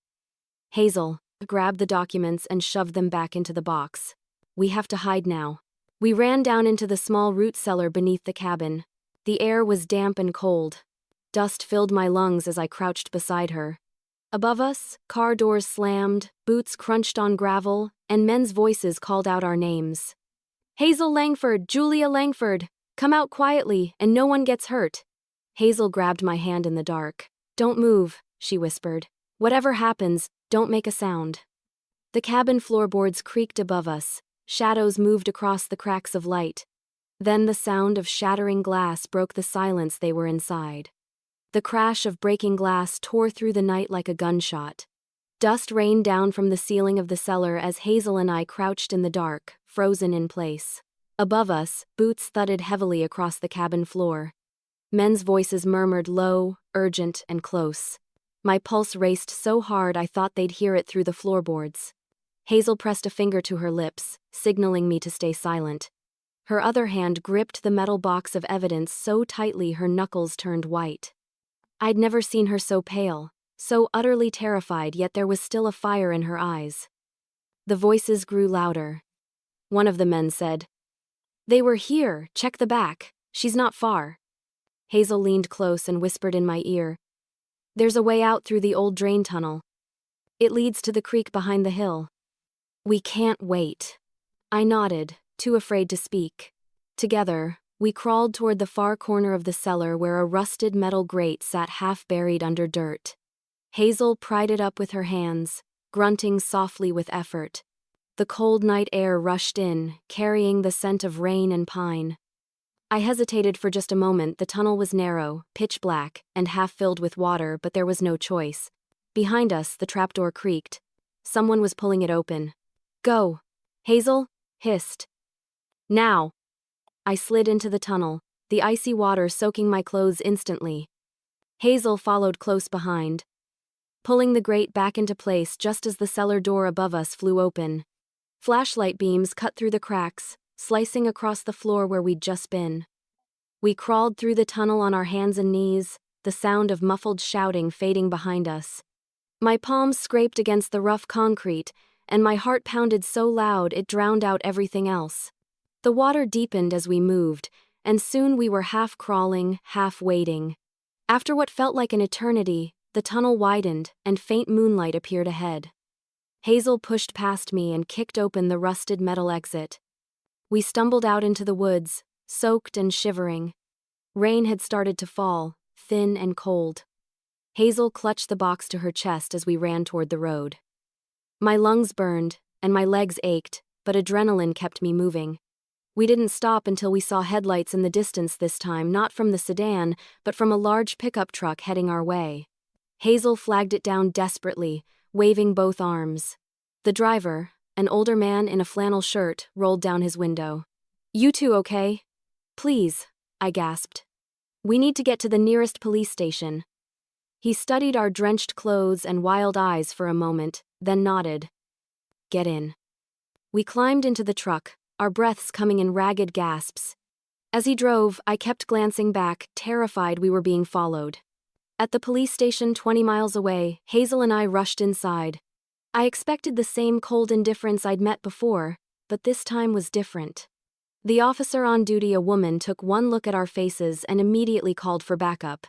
Speaker 1: Hazel grabbed the documents and shoved them back into the box. "We have to hide now." We ran down into the small root cellar beneath the cabin. The air was damp and cold. Dust filled my lungs as I crouched beside her. Above us, car doors slammed, boots crunched on gravel, and men's voices called out our names. "Hazel Langford, Julia Langford, come out quietly and no one gets hurt." Hazel grabbed my hand in the dark. "Don't move," she whispered. "Whatever happens, don't make a sound." The cabin floorboards creaked above us. Shadows moved across the cracks of light. Then the sound of shattering glass broke the silence they were inside. The crash of breaking glass tore through the night like a gunshot. Dust rained down from the ceiling of the cellar as Hazel and I crouched in the dark, frozen in place. Above us, boots thudded heavily across the cabin floor. Men's voices murmured low, urgent, and close. My pulse raced so hard I thought they'd hear it through the floorboards. Hazel pressed a finger to her lips, signaling me to stay silent. Her other hand gripped the metal box of evidence so tightly her knuckles turned white. I'd never seen her so pale, so utterly terrified, yet there was still a fire in her eyes. The voices grew louder. One of the men said, "They were here, check the back, she's not far." Hazel leaned close and whispered in my ear, "There's a way out through the old drain tunnel. It leads to the creek behind the hill." "We can't wait." I nodded, too afraid to speak. Together, we crawled toward the far corner of the cellar where a rusted metal grate sat half buried under dirt. Hazel pried it up with her hands, grunting softly with effort. The cold night air rushed in, carrying the scent of rain and pine. I hesitated for just a moment. The tunnel was narrow, pitch black, and half filled with water, but there was no choice. Behind us, the trapdoor creaked. Someone was pulling it open. "Go!" Hazel hissed. "Now!" I slid into the tunnel, the icy water soaking my clothes instantly. Hazel followed close behind, pulling the grate back into place just as the cellar door above us flew open. Flashlight beams cut through the cracks, slicing across the floor where we'd just been. We crawled through the tunnel on our hands and knees, the sound of muffled shouting fading behind us. My palms scraped against the rough concrete, and my heart pounded so loud it drowned out everything else. The water deepened as we moved, and soon we were half crawling, half wading. After what felt like an eternity, the tunnel widened, and faint moonlight appeared ahead. Hazel pushed past me and kicked open the rusted metal exit. We stumbled out into the woods, soaked and shivering. Rain had started to fall, thin and cold. Hazel clutched the box to her chest as we ran toward the road. My lungs burned, and my legs ached, but adrenaline kept me moving. We didn't stop until we saw headlights in the distance this time, not from the sedan, but from a large pickup truck heading our way. Hazel flagged it down desperately, waving both arms. The driver, an older man in a flannel shirt, rolled down his window. "You two okay?" "Please," I gasped. "We need to get to the nearest police station." He studied our drenched clothes and wild eyes for a moment, then nodded. "Get in." We climbed into the truck, our breaths coming in ragged gasps. As he drove, I kept glancing back, terrified we were being followed. At the police station 20 miles away, Hazel and I rushed inside. I expected the same cold indifference I'd met before, but this time was different. The officer on duty, a woman, took one look at our faces and immediately called for backup.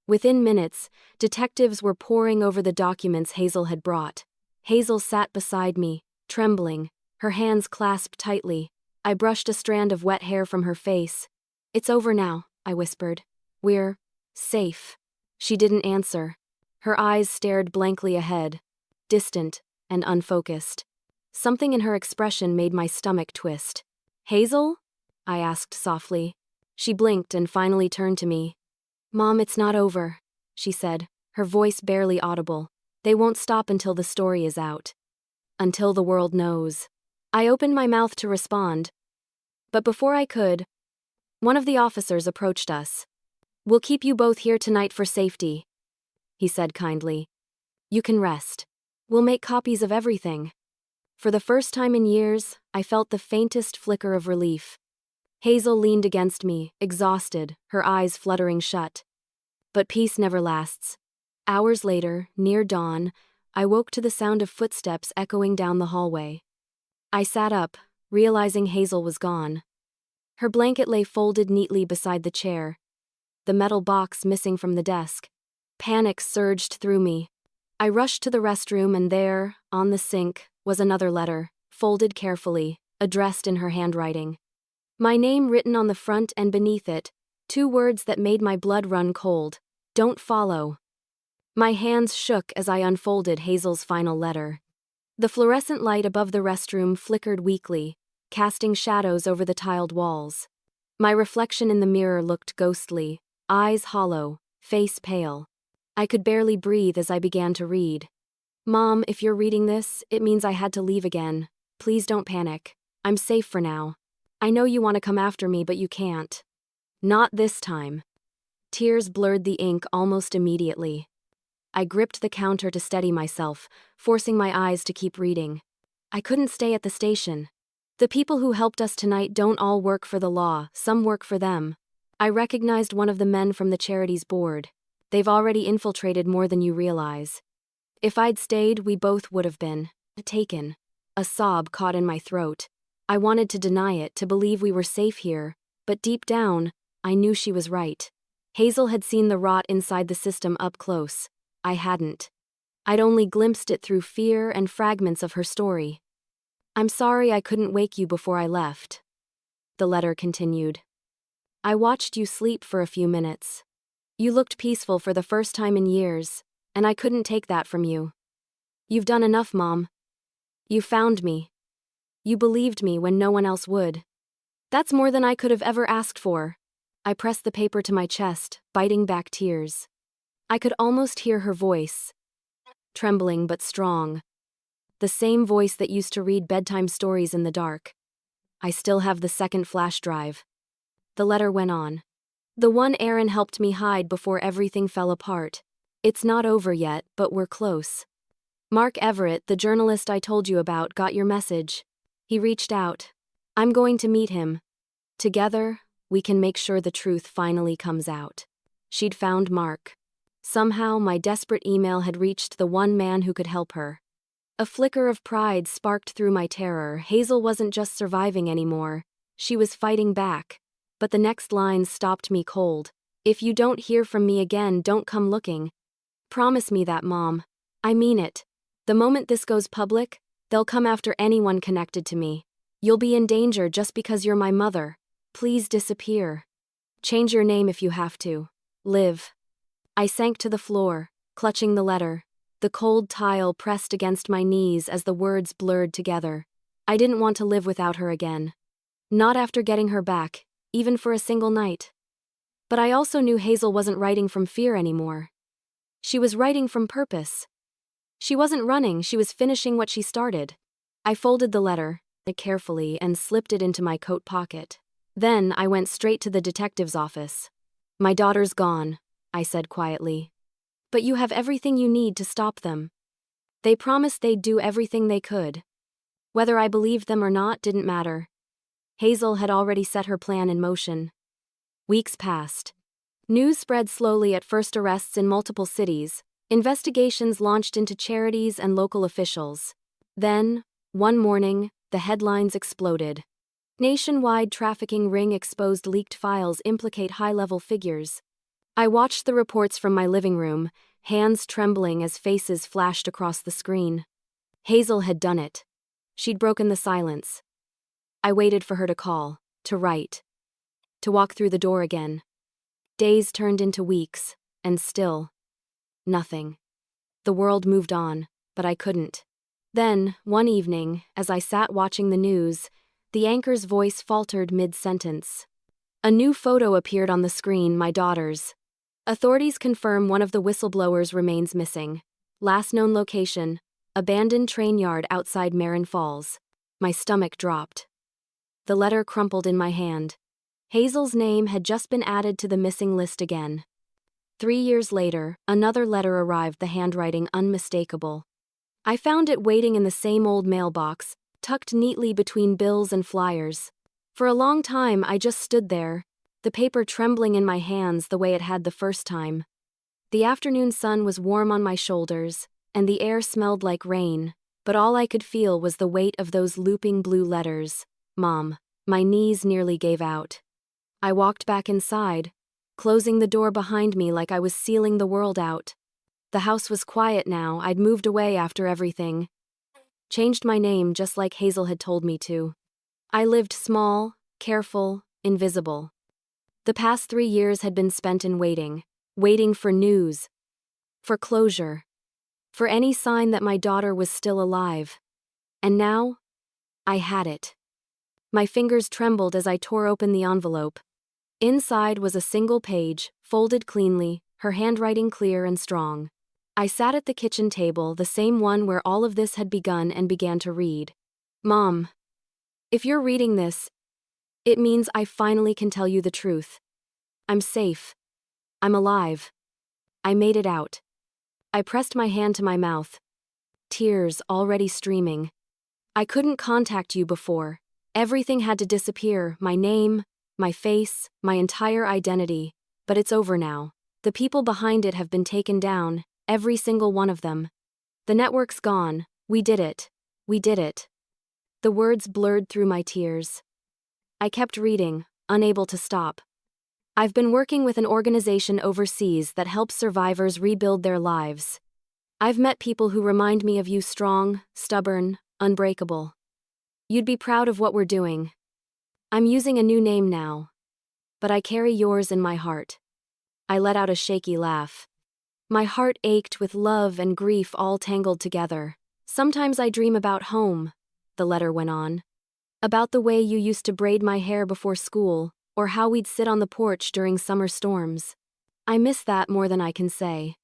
Speaker 1: Within minutes, detectives were poring over the documents Hazel had brought. Hazel sat beside me, trembling, her hands clasped tightly. I brushed a strand of wet hair from her face. "It's over now," I whispered. "We're safe." She didn't answer. Her eyes stared blankly ahead, distant and unfocused. Something in her expression made my stomach twist. "Hazel?" I asked softly. She blinked and finally turned to me. "Mom, it's not over," she said, her voice barely audible. "They won't stop until the story is out. Until the world knows." I opened my mouth to respond, but before I could, one of the officers approached us. "We'll keep you both here tonight for safety," he said kindly. "You can rest. We'll make copies of everything." For the first time in years, I felt the faintest flicker of relief. Hazel leaned against me, exhausted, her eyes fluttering shut. But peace never lasts. Hours later, near dawn, I woke to the sound of footsteps echoing down the hallway. I sat up, realizing Hazel was gone. Her blanket lay folded neatly beside the chair, the metal box missing from the desk. Panic surged through me. I rushed to the restroom, and there, on the sink, was another letter, folded carefully, addressed in her handwriting. My name written on the front and beneath it, 2 words that made my blood run cold. Don't follow. My hands shook as I unfolded Hazel's final letter. The fluorescent light above the restroom flickered weakly, casting shadows over the tiled walls. My reflection in the mirror looked ghostly, eyes hollow, face pale. I could barely breathe as I began to read. Mom, if you're reading this, it means I had to leave again. Please don't panic. I'm safe for now. I know you want to come after me, but you can't. Not this time. Tears blurred the ink almost immediately. I gripped the counter to steady myself, forcing my eyes to keep reading. I couldn't stay at the station. The people who helped us tonight don't all work for the law, some work for them. I recognized one of the men from the charity's board. They've already infiltrated more than you realize. If I'd stayed, we both would have been taken. A sob caught in my throat. I wanted to deny it, to believe we were safe here, but deep down, I knew she was right. Hazel had seen the rot inside the system up close. I hadn't. I'd only glimpsed it through fear and fragments of her story. I'm sorry I couldn't wake you before I left. The letter continued. I watched you sleep for a few minutes. You looked peaceful for the first time in years, and I couldn't take that from you. You've done enough, Mom. You found me. You believed me when no one else would. That's more than I could have ever asked for. I pressed the paper to my chest, biting back tears. I could almost hear her voice, trembling but strong. The same voice that used to read bedtime stories in the dark. I still have the second flash drive. The letter went on. The one Aaron helped me hide before everything fell apart. It's not over yet, but we're close. Mark Everett, the journalist I told you about, got your message. He reached out. I'm going to meet him. Together, we can make sure the truth finally comes out. She'd found Mark. Somehow, my desperate email had reached the one man who could help her. A flicker of pride sparked through my terror. Hazel wasn't just surviving anymore. She was fighting back. But the next line stopped me cold. If you don't hear from me again, don't come looking. Promise me that, Mom. I mean it. The moment this goes public, they'll come after anyone connected to me. You'll be in danger just because you're my mother. Please disappear. Change your name if you have to. Live. I sank to the floor, clutching the letter. The cold tile pressed against my knees as the words blurred together. I didn't want to live without her again. Not after getting her back, even for a single night. But I also knew Hazel wasn't writing from fear anymore. She was writing from purpose. She wasn't running, she was finishing what she started. I folded the letter carefully and slipped it into my coat pocket. Then I went straight to the detective's office. My daughter's gone, I said quietly. But you have everything you need to stop them. They promised they'd do everything they could. Whether I believed them or not didn't matter. Hazel had already set her plan in motion. Weeks passed. News spread slowly. At first, arrests in multiple cities. Investigations launched into charities and local officials. Then, one morning, the headlines exploded. Nationwide trafficking ring exposed. Leaked files implicate high-level figures. I watched the reports from my living room, hands trembling as faces flashed across the screen. Hazel had done it. She'd broken the silence. I waited for her to call, to write, to walk through the door again. Days turned into weeks, and still, nothing. The world moved on, but I couldn't. Then, one evening, as I sat watching the news, the anchor's voice faltered mid-sentence. A new photo appeared on the screen, my daughter's. Authorities confirm one of the whistleblowers remains missing. Last known location, abandoned train yard outside Marin Falls. My stomach dropped. The letter crumpled in my hand. Hazel's name had just been added to the missing list again. 3 years later, another letter arrived, the handwriting unmistakable. I found it waiting in the same old mailbox, tucked neatly between bills and flyers. For a long time, I just stood there, the paper trembling in my hands the way it had the first time. The afternoon sun was warm on my shoulders, and the air smelled like rain, but all I could feel was the weight of those looping blue letters. Mom. My knees nearly gave out. I walked back inside, closing the door behind me like I was sealing the world out. The house was quiet now. I'd moved away after everything. Changed my name just like Hazel had told me to. I lived small, careful, invisible. The past 3 years had been spent in waiting. Waiting for news. For closure. For any sign that my daughter was still alive. And now, I had it. My fingers trembled as I tore open the envelope. Inside was a single page, folded cleanly, her handwriting clear and strong. I sat at the kitchen table, the same one where all of this had begun, and began to read. Mom, if you're reading this, it means I finally can tell you the truth. I'm safe. I'm alive. I made it out. I pressed my hand to my mouth. Tears already streaming. I couldn't contact you before. Everything had to disappear, my name, my face, my entire identity. But it's over now. The people behind it have been taken down, every single one of them. The network's gone. We did it. We did it. The words blurred through my tears. I kept reading, unable to stop. I've been working with an organization overseas that helps survivors rebuild their lives. I've met people who remind me of you, strong, stubborn, unbreakable. You'd be proud of what we're doing. I'm using a new name now. But I carry yours in my heart. I let out a shaky laugh. My heart ached with love and grief all tangled together. Sometimes I dream about home, the letter went on. About the way you used to braid my hair before school, or how we'd sit on the porch during summer storms. I miss that more than I can say.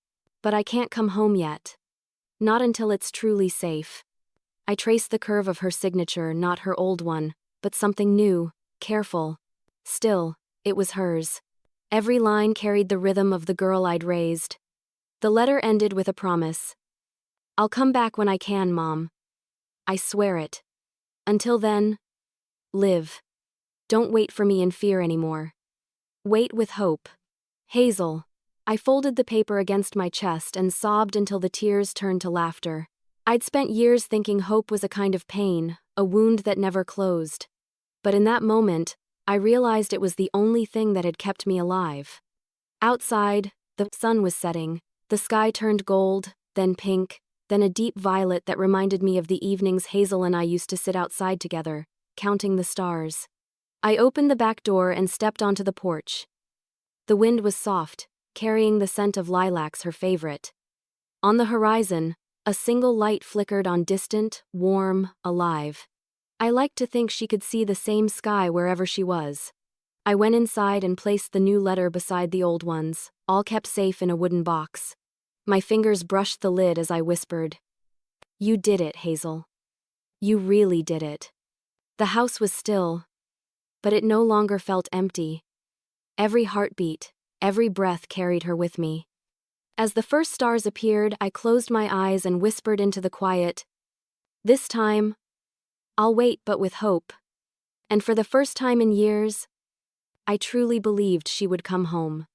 Speaker 1: But I can't come home yet. Not until it's truly safe. I traced the curve of her signature, not her old one, but something new, careful. Still, it was hers. Every line carried the rhythm of the girl I'd raised. The letter ended with a promise. I'll come back when I can, Mom. I swear it. Until then, live. Don't wait for me in fear anymore. Wait with hope. Hazel. I folded the paper against my chest and sobbed until the tears turned to laughter. I'd spent years thinking hope was a kind of pain, a wound that never closed. But in that moment, I realized it was the only thing that had kept me alive. Outside, the sun was setting. The sky turned gold, then pink, then a deep violet that reminded me of the evenings Hazel and I used to sit outside together, counting the stars. I opened the back door and stepped onto the porch. The wind was soft, carrying the scent of lilacs, her favorite. On the horizon, a single light flickered on, distant, warm, alive. I liked to think she could see the same sky wherever she was. I went inside and placed the new letter beside the old ones, all kept safe in a wooden box. My fingers brushed the lid as I whispered, "You did it, Hazel. You really did it." The house was still, but it no longer felt empty. Every heartbeat, every breath carried her with me. As the first stars appeared, I closed my eyes and whispered into the quiet, "This time, I'll wait, but with hope." And for the first time in years, I truly believed she would come home.